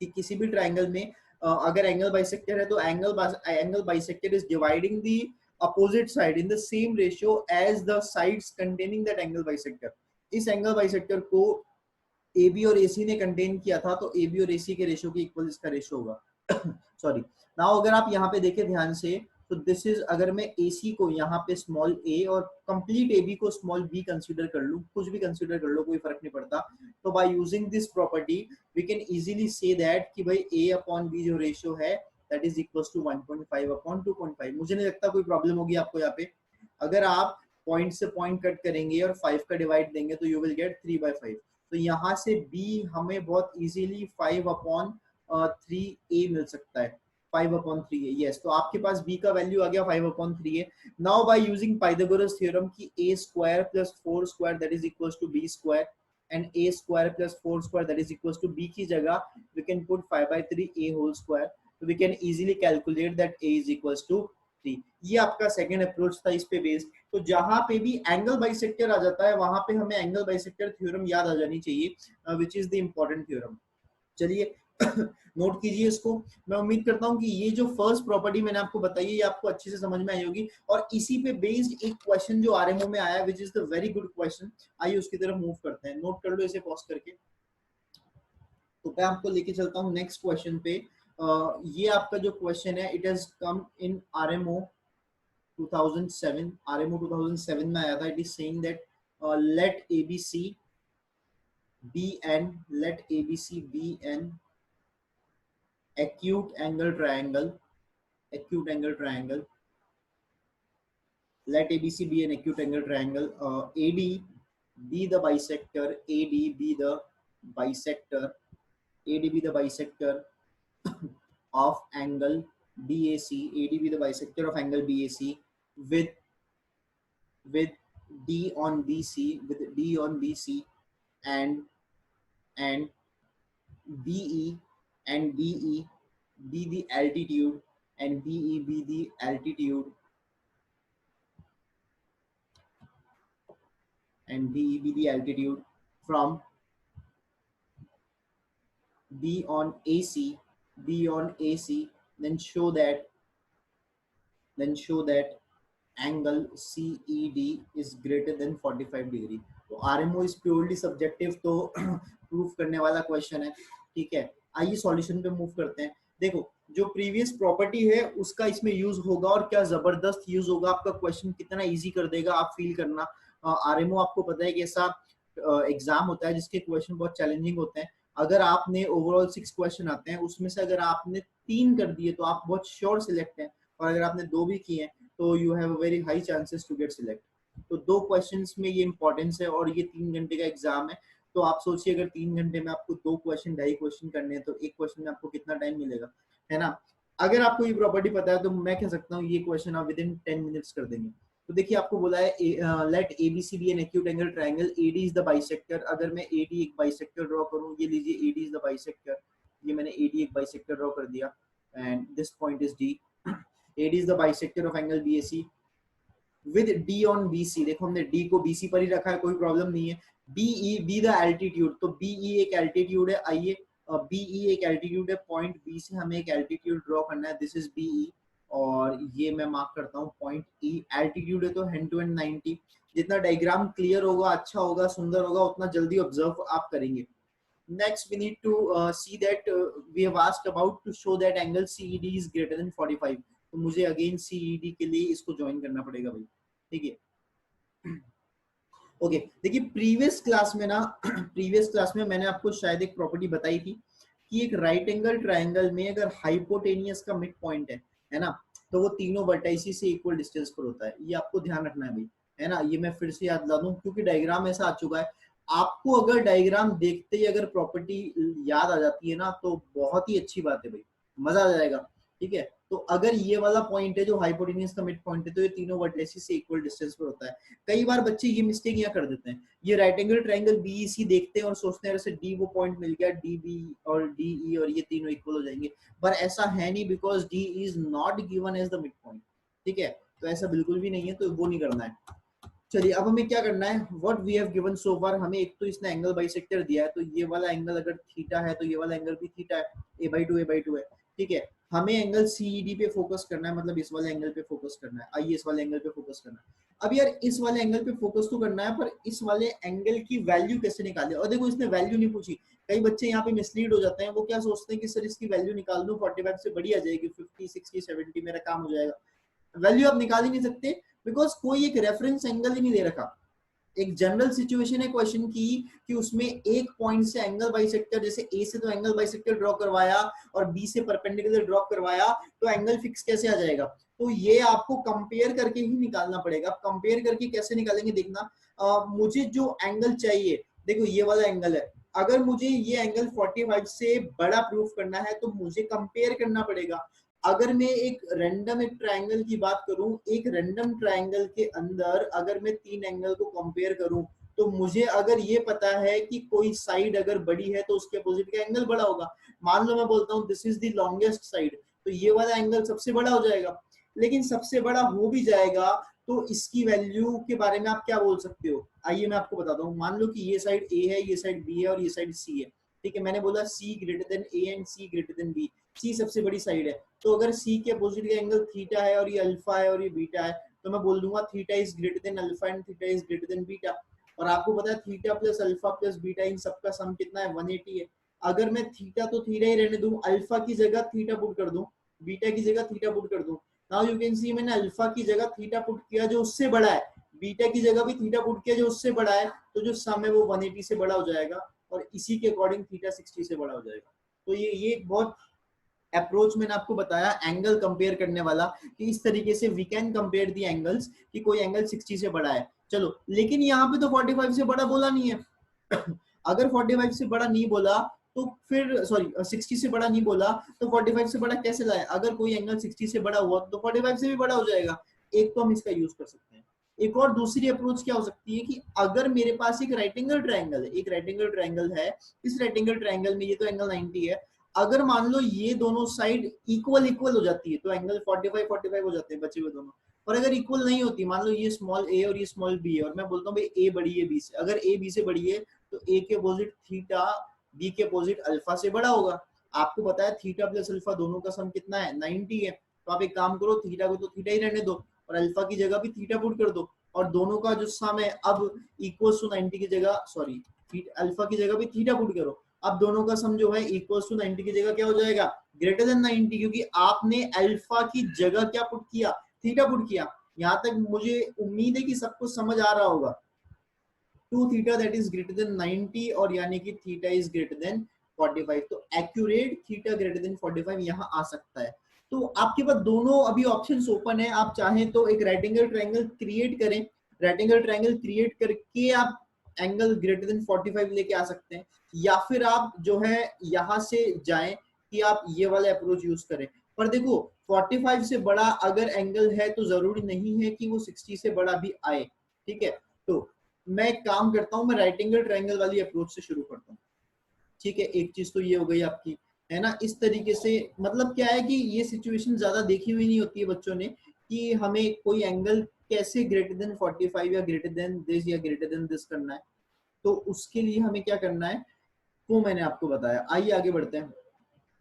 कि किसी भी ट्रायंगल में अगर एंगल बाइसेक्टर है तो angle bisector is dividing the opposite side in the same ratio as the sides containing that angle bisector. इस एंगल बाइसेक्टर को AB और AC ने कंटेन किया था, तो AB और AC के रेशियो के इक्वल इसका रेशियो होगा सॉरी। नाउ अगर आप यहाँ पे देखें ध्यान से, तो दिस इज, अगर मैं AC को यहाँ पे स्मॉल a और कंप्लीट AB को स्मॉल b कंसीडर कर लूं, कुछ भी कंसीडर कर लो, कोई फर्क नहीं पड़ता, तो by using this property we can easily say that कि भाई a अपॉन b जो रेशियो है that is equals to 1.5 upon 2.5। मुझे नहीं लगता कोई प्रॉब्लम होगी आपको यहाँ पे। अगर आप पॉइंट से पॉइंट कट करेंगे और 5 का डिवाइड देंगे तो यू विल गेट 3/5। तो यहाँ से b हमें बहुत इजीली 5 अपॉन 3a मिल सकता है, 5/3a। यस, तो आपके पास b का वैल्यू आ गया 5/3a। Now by using Pythagoras theorem की a square plus 4 square that is equals to b square and a square plus 4 square that is equals to b की जगह we can put 5/3a whole square, तो we can easily calculate that a is equals to 3। ये आपका second approach था इस पे based. तो जहां पे भी एंगल बाइसेक्टर आ जाता है वहां पे हमें एंगल बाइसेक्टर थ्योरम याद आ जानी चाहिए, which is the important theorem. चलिए नोट कीजिए इसको। मैं उम्मीद करता हूं कि ये जो फर्स्ट प्रॉपर्टी मैंने आपको बताई है ये आपको अच्छे से समझ में आई होगी, और इसी पे बेस्ड एक क्वेश्चन जो आरएमओ में आया which is the very good question. आइए उसकी तरफ मूव करते हैं, नोट कर लो इसे पॉज करके। तो मैं आपको लेके चलता हूँ नेक्स्ट क्वेश्चन पे। ये आपका जो क्वेश्चन है it has come in RMO 2007, RMO 2007 में आया था। It is saying that let ABC be an acute angle triangle, acute angle triangle. Let ABC be an acute angle triangle. AD be the bisector. AD be the bisector. AD be the bisector of angle BAC. AD be the bisector of angle BAC with with D on BC, with D on BC, and and BE and BE be the altitude, and BE be the altitude, and BE be the altitude from B on AC, B on AC, then show that angle CED is greater than 45 degree. तो RMO is purely subjective, तो proof करने वाला question है. ठीक है, आइए solution पे move करते हैं. देखो जो प्रीवियस प्रॉपर्टी है उसका इसमें यूज होगा, और क्या जबरदस्त यूज होगा. आपका क्वेश्चन कितना इजी कर देगा आप फील करना. RMO आपको पता है कि ऐसा एग्जाम होता है जिसके क्वेश्चन बहुत चैलेंजिंग होते हैं. अगर आपने ओवरऑल 6 क्वेश्चन आते हैं, उसमें से अगर आपने 3 कर दिए तो आप बहुत श्योर सिलेक्ट हैं, और अगर आपने 2 भी किए हैं तो you have very high chances to get select. तो 2 क्वेश्चंस में ये इंपॉर्टेंस है, और ये 3 घंटे का एग्जाम है. तो आप सोचिए अगर 3 घंटे में आपको 2 क्वेश्चन 2.5 क्वेश्चन करने हैं, तो एक क्वेश्चन में आपको कितना टाइम मिलेगा, है ना. अगर आपको ये प्रॉपर्टी पता है तो मैं कह सकता हूँ ये क्वेश्चन आप विद इन 10 मिनट्स कर देंगे. तो देखिए आपको बोला है let ABC be an acute angle triangle, AD is the bisector. अगर मैं AD एक बाइसेक्टर ड्रॉ करूं, ये लीजिए AD इज द बाइसेक्टर, ये मैंने AD एक बाइसेक्टर ड्रॉ कर दिया, and this point is D. AD is the bisector of angle BAC with D on BC. देखो हमने D को BC पर ही रखा है, कोई प्रॉब्लम नहीं है. BE be the altitude, तो BE एक एल्टीट्यूड है. आइए BE एक एल्टीट्यूड है, पॉइंट B से हमें एक एल्टीट्यूड ड्रॉ करना है. दिस इज BE, और ये मैं मार्क करता हूँ पॉइंट E. एल्टीट्यूड है तो हैंड टू हैंड 90. जितना डायग्राम क्लियर होगा, अच्छा होगा, सुंदर होगा, उतना जल्दी ऑब्जर्व आप करेंगे. Next we need to see that we have asked about to show that angle CED is greater than 45. तो मुझे अगेन CED के लिए इसको ज्वाइन करना पड़ेगा भाई. ठीक है, ओके. देखिए प्रीवियस क्लास में ना प्रीवियस क्लास में मैंने आपको शायद एक प्रॉपर्टी बताई थी कि एक राइट एंगल ट्रायंगल में अगर हाइपोटेनियस का मिड पॉइंट है ना, तो वो तीनों वर्टाइसिस से इक्वल डिस्टेंस पर होता है. ये आपको ध्यान रखना है भाई, है ना. ये मैं फिर से याद दिला दूं क्योंकि डायग्राम ऐसा आ चुका है. आपको अगर डायग्राम देखते ही अगर प्रॉपर्टी याद आ जाती है ना, तो बहुत ही अच्छी बात है भाई, मजा आ जाएगा. ठीक है, तो अगर ये वाला पॉइंट है जो हाइपोटेनियस का मिड पॉइंट है, तो ये तीनों वर्टेसिस से इक्वल डिस्टेंस पर होता है. कई बार बच्चे ये मिस्टेक यहाँ कर देते हैं, ये राइट एंगल ट्रायंगल बीईसी देखते हैं और सोचते हैं जैसे डी वो पॉइंट मिल गया, डी बी और डी ई और ये तीनों इक्वल हो जाएंगे. पर ऐसा है नहीं, because D is not given as the mid point. ठीक है, तो ऐसा बिल्कुल भी नहीं है, तो वो नहीं करना है. चलिए अब हमें क्या करना है, what we have given so far. हमें एक तो इसने एंगल बाइसेक्टर दिया है, तो ये वाला एंगल अगर थीटा है तो ये वाला एंगल भी थीटा है, a/2 है. ठीक है, हमें एंगल CED पे फोकस करना है, मतलब इस वाले एंगल पे फोकस करना है. आइए इस वाले एंगल पे फोकस करना है. अब यार इस वाले एंगल पे फोकस तो करना है, पर इस वाले एंगल की वैल्यू कैसे निकाले. और देखो इसने वैल्यू नहीं पूछी. कई बच्चे यहाँ पे मिसलीड हो जाते हैं, वो क्या सोचते हैं कि सर इसकी वैल्यू निकाल दूं, 45 से बड़ी आ जाएगी, 50 60 70 मेरा काम हो जाएगा. वैल्यू आप निकाल ही नहीं सकते, बिकॉज कोई एक रेफरेंस एंगल ही नहीं दे रखा. एक जनरल सिचुएशन है क्वेश्चन की कि उसमें एक पॉइंट से एंगल बाइसेक्टर, जैसे ए से तो एंगल बाइसेक्टर ड्रॉ करवाया और बी से परपेंडिकुलर ड्रॉ करवाया, तो एंगल फिक्स कैसे आ जाएगा. तो ये आपको कंपेयर करके ही निकालना पड़ेगा. आप कंपेयर करके कैसे निकालेंगे देखना. मुझे जो एंगल चाहिए, देखो ये वाला एंगल है, अगर मुझे ये एंगल 45 से बड़ा प्रूफ करना है तो मुझे कंपेयर करना पड़ेगा. अगर मैं एक रैंडम एक ट्रायंगल की बात करूं, एक रैंडम ट्रायंगल के अंदर अगर मैं 3 एंगल को कंपेयर करूं, तो मुझे अगर ये पता है कि कोई साइड अगर बड़ी है तो उसके अपोजिट का एंगल बड़ा होगा. मान लो मैं बोलता हूं this is the longest side, तो ये वाला एंगल सबसे बड़ा हो जाएगा. लेकिन सबसे बड़ा हो भी जाएगा तो इसकी वैल्यू के बारे में आप क्या बोल सकते हो. आइए मैं आपको बताता हूँ. मान लो कि ये साइड A है, ये साइड B है और ये साइड C है. ठीक है, मैंने बोला C greater than A and C greater than B. C सबसे बड़ी साइड है, तो अगर C के अपोजिट का एंगल थीटा है और ये अल्फा है और ये बीटा है, तो मैं बोल दूंगा theta is greater than alpha and theta is greater than beta. और आपको पता है theta plus alpha plus beta इन सबका सम कितना है, 180 है. अगर मैं थीटा तो थीटा ही रहने दूं, अल्फा की जगह थीटा पुट कर दूं, बीटा की जगह थीटा पुट कर दूं, नाउ यू कैन सी मैंने अल्फा की जगह थीटा पुट किया जो उससे बड़ा है, बीटा की जगह भी थीटा पुट किया जो उससे बड़ा है, तो जो सम है वो 180 से बड़ा हो जाएगा और इसी के अकॉर्डिंग थीटा 60 से बड़ा हो जाएगा. तो ये बहुत अप्रोच मैंने आपको बताया एंगल कंपेयर करने वाला, कि इस तरीके से we can compare the angles, कि कोई एंगल 60 से बड़ा है, चलो, लेकिन यहाँ पे तो 45 से बड़ा बोला नहीं है। अगर 45 से बड़ा नहीं बोला तो फिर सॉरी 60 से बड़ा नहीं बोला तो 45 से बड़ा कैसे लाए? अगर कोई एंगल 60 से बड़ा हुआ तो 45 से भी बड़ा हो जाएगा। एक तो हम इसका यूज कर सकते हैं। एक और दूसरी अप्रोच क्या हो सकती है कि अगर मेरे पास एक राइट एंगल ट्रायंगल है, एक राइट एंगल ट्रायंगल है, इस राइट एंगल ट्रायंगल में ये तो एंगल 90 है, अगर मान लो ये दोनों साइड इक्वल इक्वल हो जाती है तो एंगल 45 45 हो जाते हैं बचे हुए दोनों। और अगर इक्वल नहीं होती, मान लो ये स्मॉल ए और ये स्मॉल बी है, और मैं बोलता हूँ भाई ए बड़ी है बी से, अगर ए बी से बड़ी है तो ए के अपोजिट थीटा बी के अपोजिट अल्फा से बड़ा होगा। आपको पता है थीटा प्लस अल्फा दोनों का सम कितना है? 90 है। तो आप एक काम करो, थीटा को तो थीटा ही रहने दो और अल्फा की जगह भी थीटा पुट कर दो, और दोनों का जो सम है अब इक्वल्स टू 90 की जगह सॉरी अल्फा की जगह भी थीटा पुट करो। अब दोनों का सम जो है इक्वल्स टू 90 की जगह क्या हो जाएगा? ग्रेटर देन 90, क्योंकि आपने अल्फा की जगह क्या पुट किया? थीटा पुट किया। यहाँ तक मुझे उम्मीद है कि सबको समझ आ रहा होगा। 2 theta that is greater then 90, और यानी कि थीटा इज ग्रेटर देन 45, तो एक्यूरेट थीटा ग्रेटर देन 45 यहाँ आ सकता है। तो आपके पास दोनों अभी ऑप्शंस ओपन है, आप चाहें तो एक राइट एंगल ट्रायंगल क्रिएट करें, राइट एंगल ट्रायंगल क्रिएट करके आप एंगल ग्रेटर देन 45 लेके आ सकते हैं, या फिर आप जो है यहाँ से जाएं कि आप ये वाला अप्रोच यूज करें। पर देखो 45 से बड़ा अगर एंगल है तो जरूरी नहीं है कि वो 60 से बड़ा भी आए, ठीक है। तो मैं एक काम करता हूँ, मैं राइट एंगल ट्रायंगल वाली अप्रोच से शुरू करता हूँ, ठीक है। एक चीज तो ये हो गई आपकी, है ना। इस तरीके से मतलब क्या है कि ये सिचुएशन ज्यादा देखी हुई नहीं होती है बच्चों ने, कि हमें कोई एंगल कैसे ग्रेटर देन 45 या ग्रेटर देन दिस या ग्रेटर देन दिस करना है। तो उसके लिए हमें क्या करना है वो मैंने आपको बताया। आइए आगे बढ़ते हैं।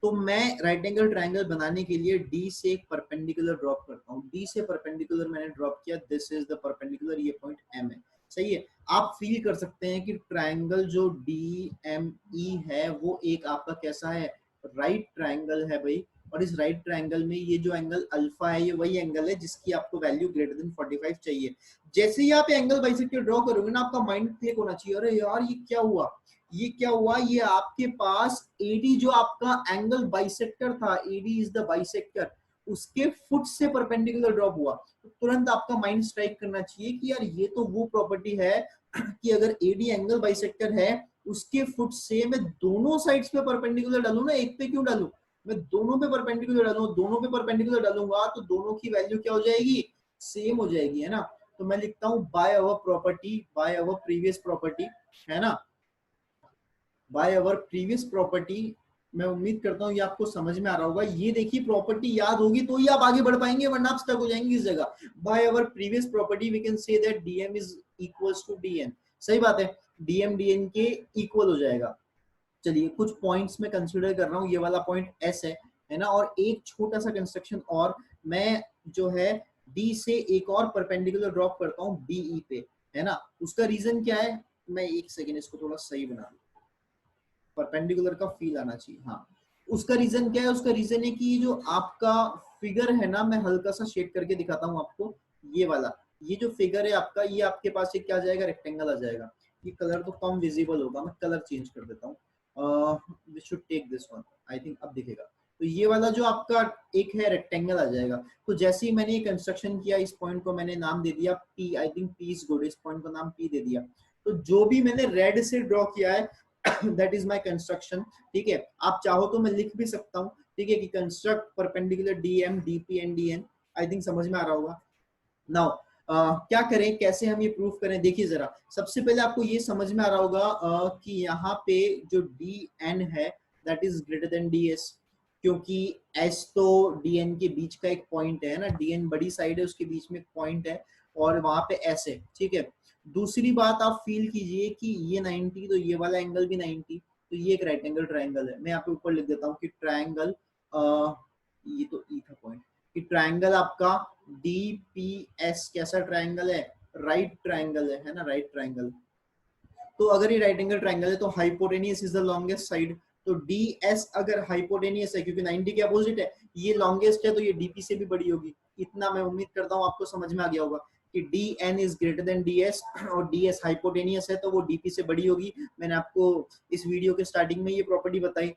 तो मैं राइट एंगल ट्रायंगल बनाने के लिए डी से एक परपेंडिकुलर ड्रॉप करता हूँ। डी से परपेंडिकुलर मैंने ड्रॉप किया, दिस इज द परपेंडिकुलर, ये पॉइंट एम है, सही है। आप फील कर सकते हैं कि ट्रायंगल जो डी एम ई है वो एक आपका कैसा है? राइट ट्रायंगल है भाई। और इस राइट ट्रायंगल में ये जो एंगल अल्फा है ये वही एंगल है जिसकी आपको वैल्यू ग्रेटर देन 45 चाहिए। जैसे ही आप एंगल बाइसेक्टर ड्रॉ करोगे ना, आपका माइंड क्लिक होना चाहिए, अरे यार ये क्या हुआ, ये क्या हुआ, ये आपके पास एडी जो आपका एंगल बाइसेक्टर था, एडी इज द बाइसेक्टर, उसके फुट से परपेंडिकुलर ड्रॉप हुआ। तो तुरंत आपका माइंड स्ट्राइक करना चाहिए कि यार ये तो वो प्रॉपर्टी है कि अगर एडी एंगल बाइसेक्टर है उसके फुट से मैं दोनों साइड्स पे परपेंडिकुलर डालू ना, एक पे क्यों डालू, मैं दोनों पे परपेंडिकुलर डालू, दोनों पे परपेंडिकुलर डालूंगा तो दोनों की वैल्यू क्या हो जाएगी? सेम हो जाएगी, है ना। तो मैं लिखता हूं by our property, bye our previous property, है ना, बाय अवर प्रीवियस प्रॉपर्टी। मैं उम्मीद करता हूँ ये आपको समझ में आ रहा होगा। ये देखिए प्रॉपर्टी याद होगी तो ही आप आगे बढ़ पाएंगे, वरना आप स्टक हो जाएंगे इस जगह। By our previous property we can say that DM is equals to DN. सही बात है, डीएम डीएन के इक्वल हो जाएगा। चलिए कुछ पॉइंट्स में कंसीडर कर रहा हूँ, ये वाला पॉइंट एस है ना। और एक छोटा सा कंस्ट्रक्शन और, मैं जो है डी से एक और परपेंडिकुलर ड्रॉप करता हूँ बीई पे, है ना। उसका रीजन क्या है, मैं एक सेकेंड इसको थोड़ा सही बना दूं, परपेंडिकुलर का फील आना चाहिए। हाँ, उसका रीजन क्या है? उसका रीजन है कि जो आपका फिगर है ना, मैं हल्का सा शेड करके दिखाता हूँ आपको, ये वाला, ये जो फिगर है आपका, ये आपके पास एक क्या आ जाएगा? रेक्टेंगल आ जाएगा। ये कलर तो कम विजिबल होगा, मैं कलर चेंज कर देता हूँ। We should take this one, I think अब दिखेगा। तो ये वाला जो आपका एक है रेक्टेंगल आ जाएगा। तो जैसे ही मैंने ये कंस्ट्रक्शन किया, इस पॉइंट को मैंने नाम दे दिया P, I think P is good, इस पॉइंट का नाम पी दे दिया। तो जो भी मैंने रेड से ड्रॉ किया है दैट इज माई कंस्ट्रक्शन, ठीक है। आप चाहो तो मैं लिख भी सकता हूँ, ठीक है, कि construct perpendicular DM DP and DN. I think समझ में आ रहा होगा। नाउ क्या करें, कैसे हम ये प्रूफ करें? देखिए जरा, सबसे पहले आपको ये समझ में आ रहा होगा कि यहाँ पे जो डी एन है that is greater than D S, क्योंकि एस तो डी एन के बीच का एक पॉइंट है ना, डी एन बड़ी साइड है उसके बीच में एक पॉइंट है और वहां पे एस है, ठीक है। दूसरी बात आप फील कीजिए कि ये 90 तो ये वाला एंगल भी 90, तो ये एक राइट एंगल ट्रायंगल है। मैं यहाँ पे ऊपर लिख देता हूँ कि ट्रायंगल, ये तो ई था पॉइंट, कि ट्रायंगल आपका डीपीएस कैसा ट्रायंगल है? राइट ट्रायंगल है ना, राइट ट्रायंगल। तो अगर ये राइट एंगल ट्रायंगल है तो hypotenuse is the longest side. तो डीएस अगर हाइपोटेनियस है, क्योंकि 90 के अपोजिट है, ये लॉन्गेस्ट है, तो ये डीपी से भी बड़ी होगी। इतना मैं उम्मीद करता हूँ आपको समझ में आ गया होगा कि D N is greater than D S, और डी एस हाइपोटेनियस है तो वो डीपी से बड़ी होगी। मैंने आपको इस वीडियो के स्टार्टिंग में ये प्रॉपर्टी बताई।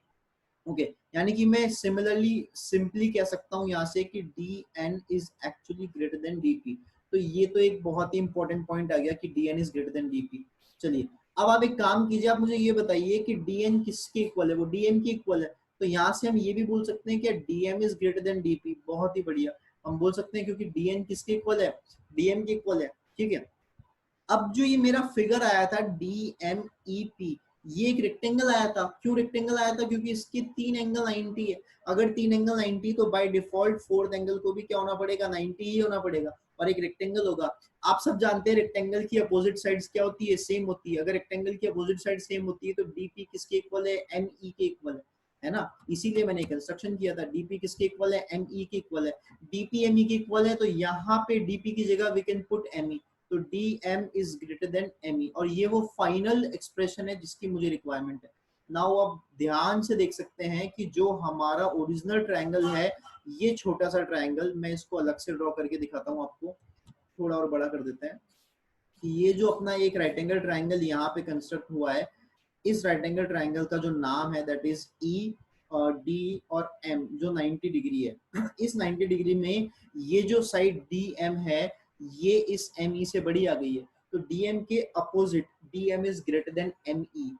ओके यानी कि मैं सिमिलरली सिंपली कह सकता हूँ यहाँ से कि D N is actually greater than D P. तो ये तो एक बहुत ही इंपॉर्टेंट पॉइंट आ गया कि D N is greater than D P. चलिए अब आप एक काम कीजिए, आप मुझे ये बताइए कि डी एन किसके इक्वल है, वो डी एम के इक्वल है। तो यहाँ से हम ये भी बोल सकते हैं कि D M is greater than D P. बहुत ही बढ़िया, हम बोल सकते हैं क्योंकि डी एन किसके इक्वल है, डी एम के इक्वल है। ठीक है, अब जो ये मेरा फिगर आया था डी एम ई पी, ये एक रेक्टेंगल आया था। क्यों रेक्टेंगल आया था, क्योंकि इसके तीन एंगल 90 है। अगर तीन एंगल 90 तो बाय डिफॉल्ट फोर्थ एंगल को भी क्या होना पड़ेगा, 90 ही होना पड़ेगा और एक रेक्टेंगल होगा। आप सब जानते हैं रेक्टेंगल की अपोजिट साइड्स क्या होती है, सेम होती है। अगर रेक्टेंगल की अपोजिट साइड सेम होती है तो डीपी किसके इक्वल है, एम ई के इक्वल है ना। इसीलिए मैंने कंस्ट्रक्शन किया था, डीपी किसके इक्वल है, एम ई के इक्वल है। डीपी एम ई के इक्वल है तो यहाँ पे डीपी की जगह we can put M E. तो D M is greater than M E, और ये वो फाइनल एक्सप्रेशन है जिसकी मुझे रिक्वायरमेंट है। नाउ आप ध्यान से देख सकते हैं कि जो हमारा ओरिजिनल ट्रायंगल है, ये छोटा सा ट्रायंगल, मैं इसको अलग से ड्रॉ करके दिखाता हूँ आपको, थोड़ा और बड़ा कर देते हैं। कि ये जो अपना एक राइट एंगल ट्रायंगल यहाँ पे कंस्ट्रक्ट हुआ है, इस राइट एंगल ट्रायंगल का जो नाम है दैट इज ई डी और एम, जो 90 डिग्री है। इस 90 डिग्री में ये जो साइड डी एम है, ये इस एम ई से बड़ी आ गई है। तो डी एम के opposite D M is greater than M E,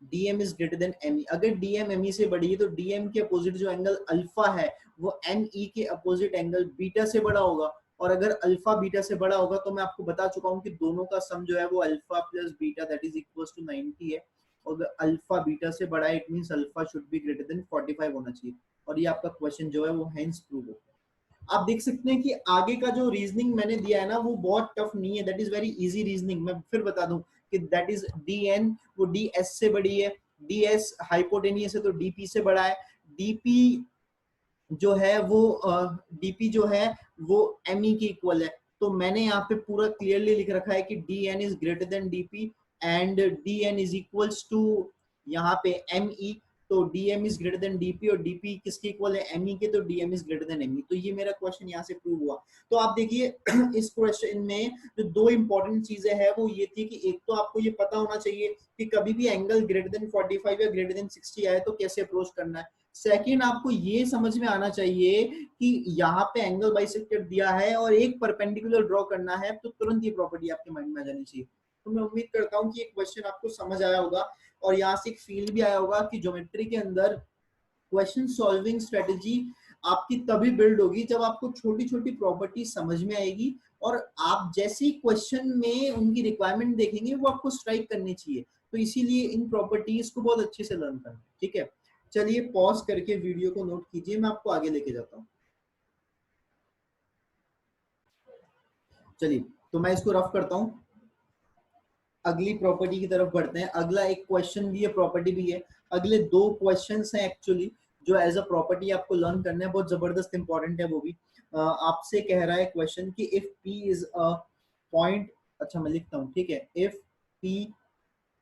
D M is greater than M E. अगर डी एम एम ई से बड़ी है तो डी एम के अपोजिट जो एंगल अल्फा है वो एम ई के अपोजिट एंगल बीटा से बड़ा होगा। और अगर अल्फा बीटा से बड़ा होगा तो मैं आपको बता चुका हूँ कि दोनों का सम जो है वो alpha plus beta that is equals to 90 है। और अल्फा बीटा से बड़ा है, it means alpha should be greater than 45 होना चाहिए। और ये आपका क्वेश्चन जो है वो हेंस प्रूव हो गया। आप देख सकते हैं कि आगे का जो रीजनिंग मैंने दिया है ना वो बहुत टफ नहीं है, that is very easy reasoning. मैं फिर बता दूं कि दैट इज डी एन वो डी एस से बड़ी है, डी एस हाइपोटेनियस है तो डीपी से बड़ा है। डीपी जो है वो डीपी जो है वो एम ई के इक्वल है। तो मैंने यहाँ पे पूरा क्लियरली लिख रखा है कि D N is greater than DP and D N is equals to यहाँ पे एम ई। तो D M is greater than DP और डीपी किसके इक्वल है, एम ई के। तो D M is greater than M E. तो ये मेरा क्वेश्चन यहाँ से प्रूव हुआ। तो आप देखिए इस क्वेश्चन में जो दो इंपॉर्टेंट चीजें हैं वो ये थी कि एक तो आपको ये पता होना चाहिए कि कभी भी एंगल ग्रेटर देन 45 या ग्रेटर देन 60 आए तो कैसे अप्रोच करना है। सेकंड, आपको ये समझ में आना चाहिए कि यहाँ पे एंगल बाइसेक्टर दिया है और एक परपेंडिकुलर ड्रॉ करना है, तो तुरंत ये प्रॉपर्टी आपके माइंड में आ जानी चाहिए। तो मैं उम्मीद करता हूँ कि ये क्वेश्चन आपको समझ आया होगा और यहाँ से एक फील भी आया होगा कि ज्योमेट्री के अंदर क्वेश्चन सॉल्विंग स्ट्रेटेजी आपकी तभी बिल्ड होगी जब आपको छोटी छोटी प्रॉपर्टी समझ में आएगी और आप जैसे ही क्वेश्चन में उनकी रिक्वायरमेंट देखेंगे वो आपको स्ट्राइक करनी चाहिए। तो इसीलिए इन प्रॉपर्टीज को बहुत अच्छे से लर्न करना, ठीक है। चलिए पॉज करके वीडियो को नोट कीजिए, मैं आपको आगे लेके जाता हूँ। चलिए तो मैं इसको रफ करता हूँ, अगली प्रॉपर्टी की तरफ बढ़ते हैं। अगला एक क्वेश्चन भी है, प्रॉपर्टी भी है। अगले दो क्वेश्चंस हैं एक्चुअली जो एज अ प्रॉपर्टी आपको लर्न करना है, बहुत जबरदस्त इंपॉर्टेंट है वो भी। आपसे कह रहा है क्वेश्चन कि if P is a point, अच्छा मैं लिखता हूँ, ठीक है। If P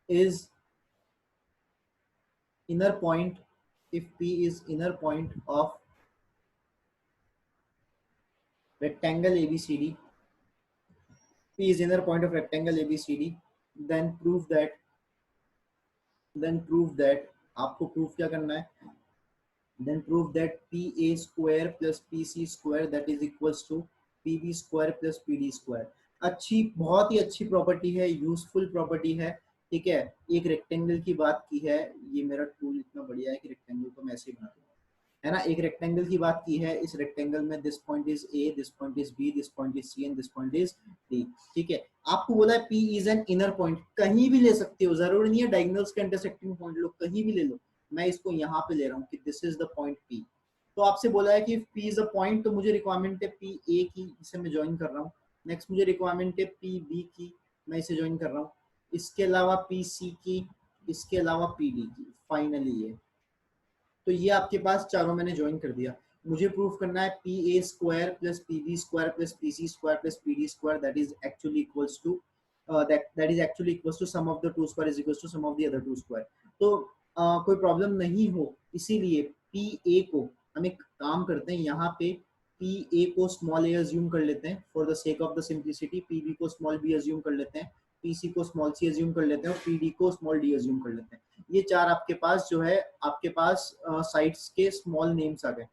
is inner point, if P is inner point of rectangle ABCD, P is inner point of rectangle ABCD, then prove that आपको proof क्या करना है, then prove that PA square plus PC square that is equals to PB square plus PD square। अच्छी, बहुत ही अच्छी property है, useful property है, ठीक है। एक रेक्टेंगल की बात की है, ये मेरा टूल इतना बढ़िया है कि रेक्टेंगल को मैं ऐसे ही बना दूंगा, है ना। एक रेक्टेंगल की बात की है, इस रेक्टेंगल में this point is A, this point is B, this point is C and this point is D, ठीक है। आपको बोला है P is an inner point, कहीं भी ले सकते हो, जरूरी नहीं है डायगोनल्स के इंटरसेक्टिंग पॉइंट लो, कहीं भी ले लो। मैं इसको यहाँ पे ले रहा हूँ कि this is the point P. तो आपसे बोला है कि पी इज अ पॉइंट, तो मुझे रिक्वायरमेंट है पी ए की, इसे मैं ज्वाइन कर रहा हूँ। नेक्स्ट मुझे रिक्वायरमेंट है पी बी की, मैं इसे ज्वाइन कर रहा हूँ। इसके अलावा पी सी की, इसके अलावा पी डी की, फाइनली ये। तो ये आपके पास चारों मैंने ज्वाइन कर दिया। मुझे प्रूफ करना है P A square plus P B square plus P C square plus P D square that is actually equals to that is actually equals to sum of the two square is equals to sum of the other two square। तो कोई problem नहीं हो, इसीलिए P A को हम एक काम करते हैं, यहाँ पे पी ए को स्मॉल ए अज्यूम कर लेते हैं for the sake of the simplicity, P B को स्मॉल बी अज्यूम कर लेते हैं, पीसी को स्मॉल सी अज्यूम कर लेते हैं और पीडी को स्मॉल डी अज्यूम कर लेते हैं। ये चार आपके पास जो है आपके पास साइट्स के स्मॉल नेम्स आ गए।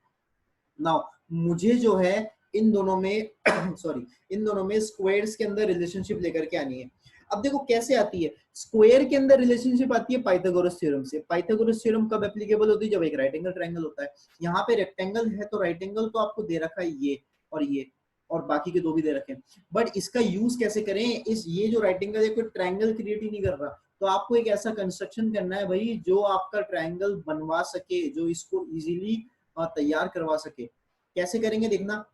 नाउ मुझे जो है इन दोनों में सॉरी इन दोनों में स्क्वायर्स के अंदर रिलेशनशिप लेकर के आनी है। अब देखो कैसे आती है, स्क्वायर के अंदर रिलेशनशिप आती है पाइथागोरस थ्योरम से। पाइथागोरस थ्योरम कब एप्लीकेबल होती है, जब एक राइट एंगल ट्रायंगल होता है। यहाँ पे रेक्टेंगल है तो राइट एंगल तो आपको दे रखा है ये और बाकी के दो भी दे रखे हैं, बट इसका यूज कैसे करें, इस ये जो राइट एंगल है कोई ट्रायंगल क्रिएट ही नहीं कर रहा, तो आपको एक ऐसा कंस्ट्रक्शन करना है भाई जो आपका ट्रायंगल बनवा सके, जो इसको इजीली तैयार करवा सके। कैसे करेंगे देखना,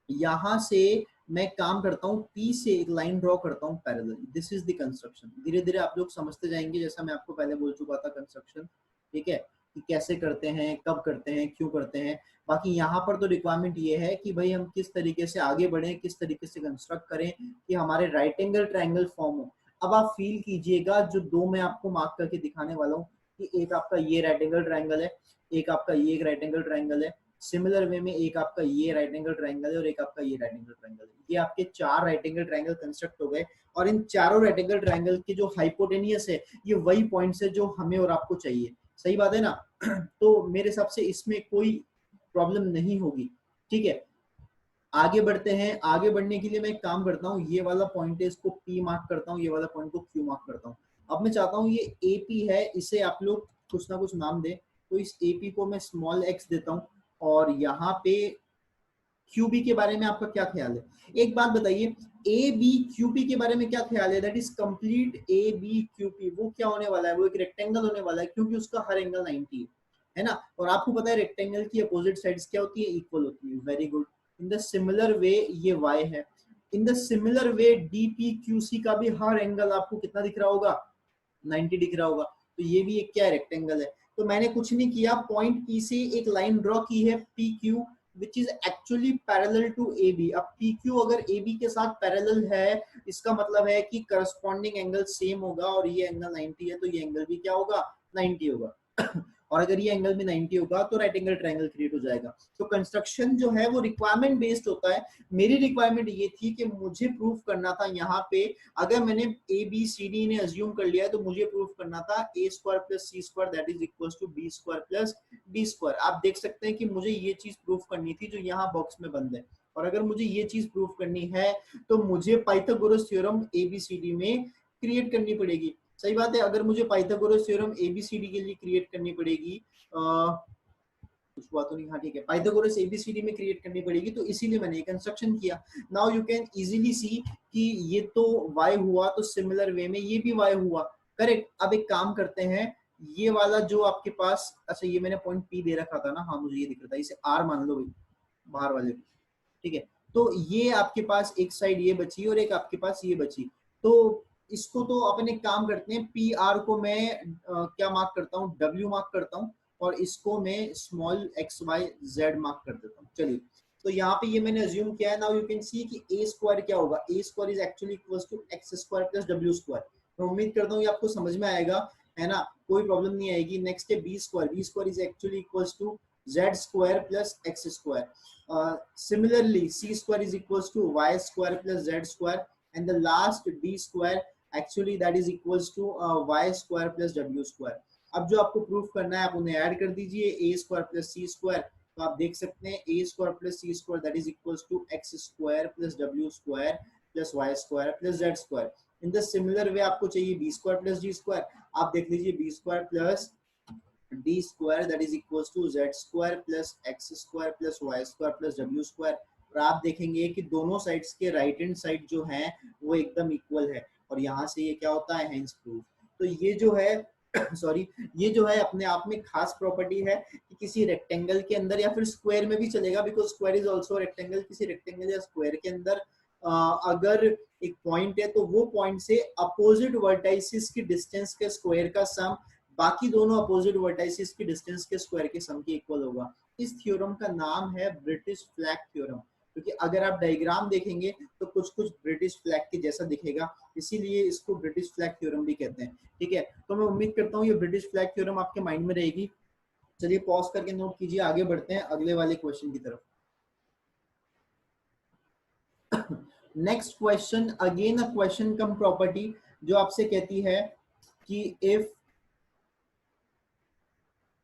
यहां से मैं काम करता हूँ, P से एक लाइन ड्रॉ करता हूँ parallel, this is the construction. धीरे धीरे आप लोग समझते जाएंगे, जैसा मैं आपको पहले बोल चुका था कंस्ट्रक्शन, ठीक है, कि कैसे करते हैं, कब करते हैं, क्यों करते हैं। बाकी यहाँ पर तो रिक्वायरमेंट ये है कि भाई हम किस तरीके से आगे बढ़े, किस तरीके से कंस्ट्रक्ट करें कि हमारे राइट एंगल ट्रायंगल फॉर्म हो। अब आप फील कीजिएगा, जो दो मैं आपको मार्क करके दिखाने वाला हूँ कि एक आपका ये राइट एंगल ट्रायंगल है, एक आपका ये एक राइट एंगल ट्रायंगल है, सिमिलर वे में एक आपका ये राइट एंगल ट्रायंगल है और एक आपका ये राइट एंगल ट्रायंगल है। ये आपके चार राइट एंगल ट्रायंगल कंस्ट्रक्ट हो गए, और इन चारों राइट एंगल ट्रायंगल के जो हाइपोटेनियस है ये वही पॉइंट्स है जो हमें और आपको चाहिए। सही बात है ना? तो मेरे हिसाब से इसमें कोई प्रॉब्लम नहीं होगी, ठीक है। आगे बढ़ते हैं, आगे बढ़ने के लिए मैं एक काम करता हूँ, ये वाला पॉइंट है इसको P मार्क करता हूँ, ये वाला पॉइंट को Q मार्क करता हूँ। अब मैं चाहता हूँ ये AP है, इसे आप लोग कुछ ना कुछ नाम दे, तो इस AP को मैं स्मॉल x देता हूँ, और यहाँ पे QB के बारे में आपका क्या ख्याल है? एक बात बताइए, ABQP के बारे में क्या ख्याल है? दैट इज कंप्लीट ABQP, वो क्या होने वाला है? वो एक रेक्टेंगल होने वाला है, क्योंकि उसका हर एंगल 90 है ना। और आपको पता है रेक्टेंगल की अपोजिट साइड्स क्या होती है? इक्वल होती है। Very good. In the similar way ये y है, in the similar way DPQC का भी हर एंगल आपको कितना दिख रहा होगा? 90 दिख रहा होगा। तो ये भी एक क्या रेक्टेंगल है। तो मैंने कुछ नहीं किया, पॉइंट P से एक लाइन ड्रॉ की है PQ which is actually parallel to AB। अब PQ अगर AB के साथ पैरेलल है, इसका मतलब है कि करस्पॉन्डिंग एंगल सेम होगा, और ये एंगल 90 है तो ये एंगल भी क्या होगा? 90 होगा। और अगर ये एंगल भी 90 होगा तो राइट एंगल ट्रायंगल क्रिएट हो जाएगा। तो कंस्ट्रक्शन जो है वो रिक्वायरमेंट बेस्ड होता है। मेरी रिक्वायरमेंट ये थी कि मुझे प्रूफ करना था यहाँ पे, अगर मैंने ABCD ने अज्यूम कर लिया है तो मुझे प्रूफ करना था A square plus C square that is equal to B square plus D square. आप देख सकते हैं कि मुझे ये चीज प्रूफ करनी थी जो यहाँ बॉक्स में बंद है, और अगर मुझे ये चीज प्रूफ करनी है तो मुझे पाइथागोरस थ्योरम ABCD में क्रिएट करनी पड़ेगी। सही बात है। अगर मुझे पाइथागोरस थ्योरम ABCD के लिए क्रिएट करनी पड़ेगी, कुछ बात तो नहीं, हाँ ठीक है, पाइथागोरस ABCD में क्रिएट करनी पड़ेगी, तो इसीलिए मैंने कंस्ट्रक्शन किया। नाउ यू कैन इजीली सी कि ये तो y हुआ, तो सिमिलर वे में ये भी y हुआ, करेक्ट। अब एक काम करते हैं, ये वाला जो आपके पास, अच्छा ये मैंने पॉइंट P दे रखा था ना, हाँ मुझे ये दिख रहा था, इसे R मान लो भाई, बाहर वाले, ठीक है। तो ये आपके पास एक साइड ये बची और एक आपके पास ये बची, तो इसको तो अपन एक काम करते हैं, पी आर को मैं क्या मार्क करता हूँ? W मार्क करता हूँ, और इसको मैं स्मॉल XYZ मार्क कर देता हूँ। चलिए, तो यहाँ पे ये मैंने अज्यूम किया है। नाउ यू कैन सी कि A स्क्वायर क्या होगा? A square is actually equal to X square plus W square. मैं उम्मीद करता हूँ ये आपको समझ में आएगा, है ना, कोई प्रॉब्लम नहीं आएगी। नेक्स्ट है B square, B square is actually equal to Z square plus X square. Similarly, C square is equals to Y square plus Z square, and the last D square actually that is equals to Y square plus W square. अब जो आपको proof करना है आप उन्हें add कर दीजिए, A square plus C square, तो आप देख सकते हैं A square plus C square that is equals to X square plus W square plus Y square plus Z square. In the similar way आपको चाहिए B square plus D square, आप देख लीजिए B square plus D square that is equals to Z square plus X square plus Y square plus W square। और आप देखेंगे कि दोनों साइड्स के राइट हैंड साइड जो है वो एकदम इक्वल है, और यहाँ से ये क्या होता है? Hence proof. तो ये जो है सॉरी, ये जो है अपने आप में खास प्रॉपर्टी है कि किसी रेक्टेंगल के अंदर, या फिर स्क्वायर में भी चलेगा, because square is also rectangle, किसी रेक्टेंगल या स्क्वायर के अंदर अगर एक पॉइंट है तो वो पॉइंट से अपोजिट वर्टाइसिस की डिस्टेंस के स्क्वायर का सम बाकी दोनों अपोजिट वर्टाइसिस की डिस्टेंस के स्क्वायर के सम के इक्वल होगा। इस थ्योरम का नाम है ब्रिटिश फ्लैग थ्योरम, क्योंकि अगर आप डायग्राम देखेंगे तो कुछ कुछ ब्रिटिश फ्लैग के जैसा दिखेगा, इसीलिए इसको ब्रिटिश फ्लैग थ्योरम भी कहते हैं। ठीक है, तो मैं उम्मीद करता हूँ ये ब्रिटिश फ्लैग थ्योरम आपके माइंड में रहेगी। चलिए पॉज करके नोट कीजिए, आगे बढ़ते हैं अगले वाले क्वेश्चन की तरफ। Next question, again a question come property. जो आपसे कहती है कि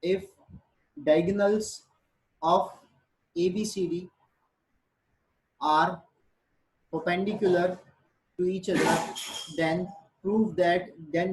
if diagonals of ABCD are perpendicular to each other, then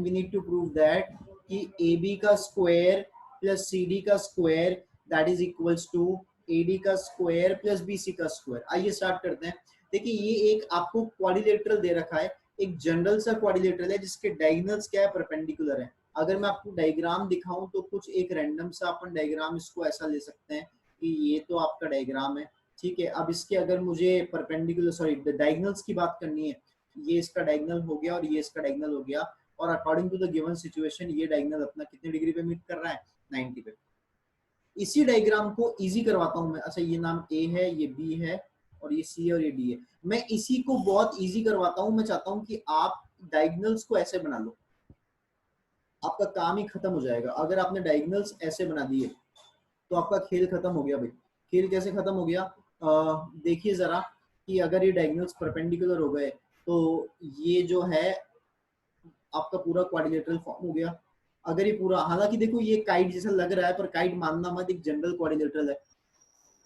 we need to prove that कि AB का स्क्वायर प्लस CD का square that is equals to AD का square plus BC का स्क्वायर। आइए स्टार्ट करते हैं। देखिए ये एक आपको क्वाड्रिलेटरल दे रखा है, एक जनरल सा क्वाड्रिलेटरल है जिसके डायगोनल्स क्या है, परपेंडिकुलर है। अगर मैं आपको डायग्राम दिखाऊं तो कुछ एक रैंडम सा अपन डायग्राम इसको ऐसा ले सकते हैं कि ये तो आपका डायग्राम है, ठीक है। अब इसके अगर मुझे परपेंडिकुलर सॉरी डायगोनल्स की बात करनी है, ये इसका डायगोनल हो गया और ये इसका डायगोनल हो गया, और according to the given situation ये डायगोनल अपना कितने डिग्री पे मीट कर रहा है, 90 पे। इसी डायग्राम को इजी करवाता हूं मैं। अच्छा ये नाम ए है, ये बी है, और ये सी और ये डी है। मैं इसी को बहुत इजी करवाता हूं। मैं चाहता हूं कि आप डायगोनल्स को ऐसे बना लो, आपका काम ही खत्म हो जाएगा। अगर आपने डायगोनल्स ऐसे बना दिए तो आपका खेल खत्म हो गया भाई। खेल कैसे खत्म हो गया, देखिए जरा कि अगर ये डायगोनल्स परपेंडिकुलर हो गए तो ये जो है आपका पूरा क्वाड्रिलेटरल फॉर्म हो गया। अगर ये पूरा, हालांकि देखो ये काइट जैसा लग रहा है पर काइट मानना मत, एक जनरल क्वाड्रिलेटरल है।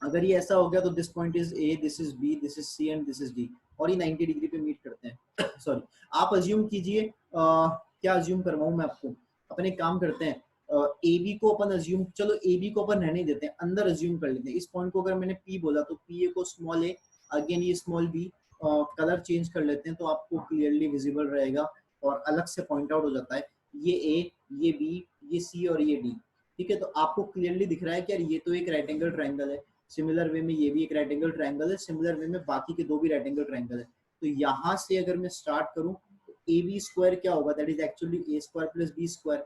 अगर ये ऐसा हो गया तो this point is A, this is B, this is C and this is D, और ये 90 डिग्री पे मीट करते हैं। सॉरी, आप अज्यूम कीजिए, क्या अज्यूम करवाऊं मैं आपको। अपन एक काम करते हैं, ए बी को अपन अज्यूम, चलो ए बी को अपन रहने देते हैं, अंदर अज्यूम कर लेते हैं। इस पॉइंट को अगर मैंने पी बोला तो पी ए को स्मॉल ए, अगेन ये स्मॉल बी, कलर चेंज कर लेते हैं तो आपको क्लियरली विजिबल रहेगा और अलग से पॉइंट आउट हो जाता है। ये ए, ये बी, ये सी और ये डी, ठीक है। तो आपको क्लियरली दिख रहा है कि यार ये तो एक राइट एंगल ट्रायंगल है। सिमिलर वे में ये भी एक राइट एंगल ट्रायंगल है, सिमिलर वे में बाकी के दो भी राइट एंगल ट्रायंगल है। तो यहाँ से अगर मैं स्टार्ट करूं तो ए बी स्क्वायर क्या होगा, that is actually A square plus B square,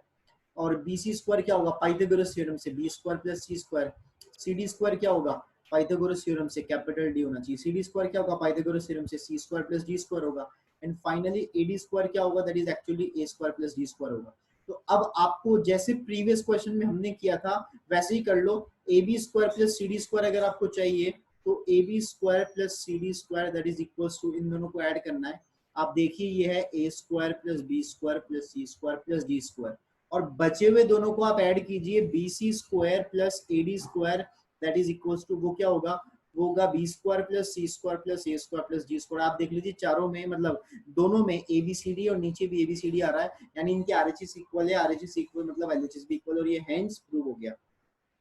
और बी सी स्क्वायर क्या होगा, पाइथागोरस थ्योरम से B square plus C square. C D square क्या होगा, पाइथागोरस थ्योरम से कैपिटल डी होना चाहिए। सी डी स्क्वायर क्या होगा, पाइथागोरस थ्योरम से सी स्क्वायर प्लस डी स्क्वायर होगा। And finally A D square क्या होगा, that is actually A square plus D square होगा। तो अब आपको जैसे प्रीवियस क्वेश्चन में हमने किया था वैसे ही कर लो। A B square plus C D square अगर आपको चाहिए तो A B square plus C D square that is equals to, इन दोनों को ऐड करना है। आप देखिए ये है A square plus B square plus C square plus D square, और बचे हुए दोनों को आप ऐड कीजिए, B C square plus A D square that is equals to, वो क्या होगा, वो होगा B square plus C square plus A square plus D square. आप देख लीजिए चारों में, मतलब दोनों में ए बी सी डी और नीचे भी ए बी सी डी आ रहा है, यानी इनके आरएचएस इक्वल है, आरएचएस इक्वल मतलब एलएचएस भी इक्वल, और ये हेंस प्रूव हो गया।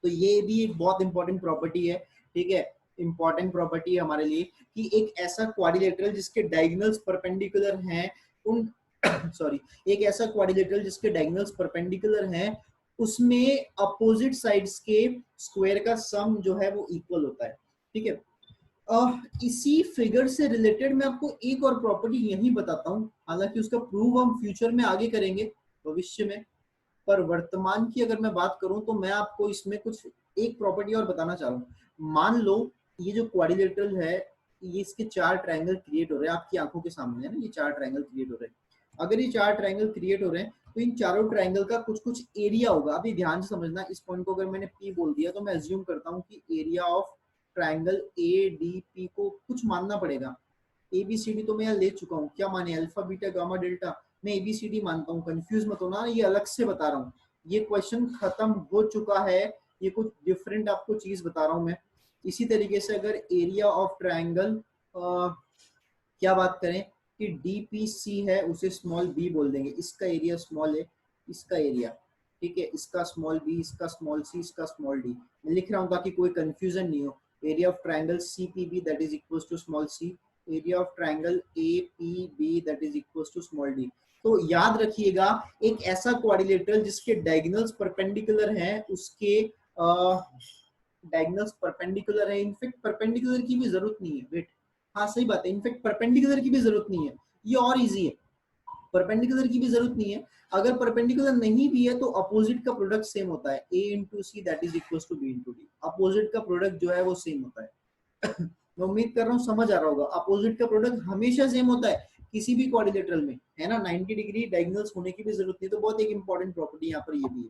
तो ये भी एक बहुत इंपॉर्टेंट प्रॉपर्टी है, ठीक है, इंपॉर्टेंट प्रॉपर्टी है हमारे लिए कि एक ऐसा क्वाड्रिलेटरल जिसके डायगोनल्स परपेंडिकुलर हैं उन सॉरी, एक ऐसा क्वाड्रिलेटरल जिसके डायगोनल्स परपेंडिकुलर हैं उसमें अपोजिट साइड्स के स्क्वायर का सम जो है वो इक्वल होता है, ठीक है। इसी फिगर से रिलेटेड मैं आपको एक और प्रॉपर्टी यही बताता हूँ, हालांकि उसका प्रूव हम फ्यूचर में आगे करेंगे भविष्य में, पर वर्तमान की अगर मैं बात करूं तो मैं आपको इसमें कुछ एक प्रॉपर्टी और बताना चाह रहा हूं। मान लो ये जो क्वाड्रिलेटरल है, ये इसके चार ट्रायंगल क्रिएट हो रहे हैं आपकी आंखों के सामने, है ना, ये चार ट्रायंगल क्रिएट हो रहे हैं। अगर ये चार ट्रायंगल क्रिएट हो रहे हैं तो इन चारों ट्रायंगल का कुछ कुछ एरिया होगा। अभी ध्यान से समझना, इस पॉइंट को अगर मैंने पी बोल दिया तो मैं अज्यूम करता हूँ कि area of triangle A D P को कुछ मानना पड़ेगा। ए बी सी डी तो मैं यहाँ ले चुका हूँ, क्या माने, अल्फा बीटा गामा डेल्टा, मैं एबीसीडी मानता हूँ, कंफ्यूज मत होना, ये अलग से बता रहा हूँ, ये क्वेश्चन खत्म हो चुका है, ये कुछ डिफरेंट आपको चीज बता रहा हूँ मैं। इसी तरीके से अगर एरिया ऑफ ट्रायंगल क्या बात करें कि डीपीसी है, उसे स्मॉल बी बोल देंगे, इसका एरिया स्मॉल है, इसका एरिया, ठीक है, इसका स्मॉल बी, इसका स्मॉल सी, इसका स्मॉल डी। मैं लिख रहा हूँ ताकि कोई कंफ्यूजन नहीं हो। Area of triangle CPB that is equals to small C, area of triangle APB that is equals to small D. तो याद रखिएगा एक ऐसा क्वाड्रिलेटरल जिसके डायगोनल्स परपेंडिकुलर हैं, उसके डायगोनल्स परपेंडिकुलर है, इनफैक्ट परपेंडिकुलर की भी जरूरत नहीं है, वेट, हाँ सही बात है, इनफैक्ट परपेंडिकुलर की भी जरूरत नहीं है, ये और इजी है, परपेंडिकुलर की भी जरूरत नहीं है। अगर परपेंडिकुलर नहीं भी है तो अपोजिट का प्रोडक्ट सेम होता है, a into C that is equal to B into D, opposite का प्रोडक्ट जो है वो सेम होता है। मैं उम्मीद कर रहा हूँ समझ आ रहा होगा, अपोजिट का प्रोडक्ट हमेशा सेम होता है किसी भी क्वाड्रिलेटरल में, है ना, 90 डिग्री डायगोनल्स होने की भी जरूरत नहीं। तो बहुत एक इंपॉर्टेंट प्रॉपर्टी यहाँ पर ये भी है।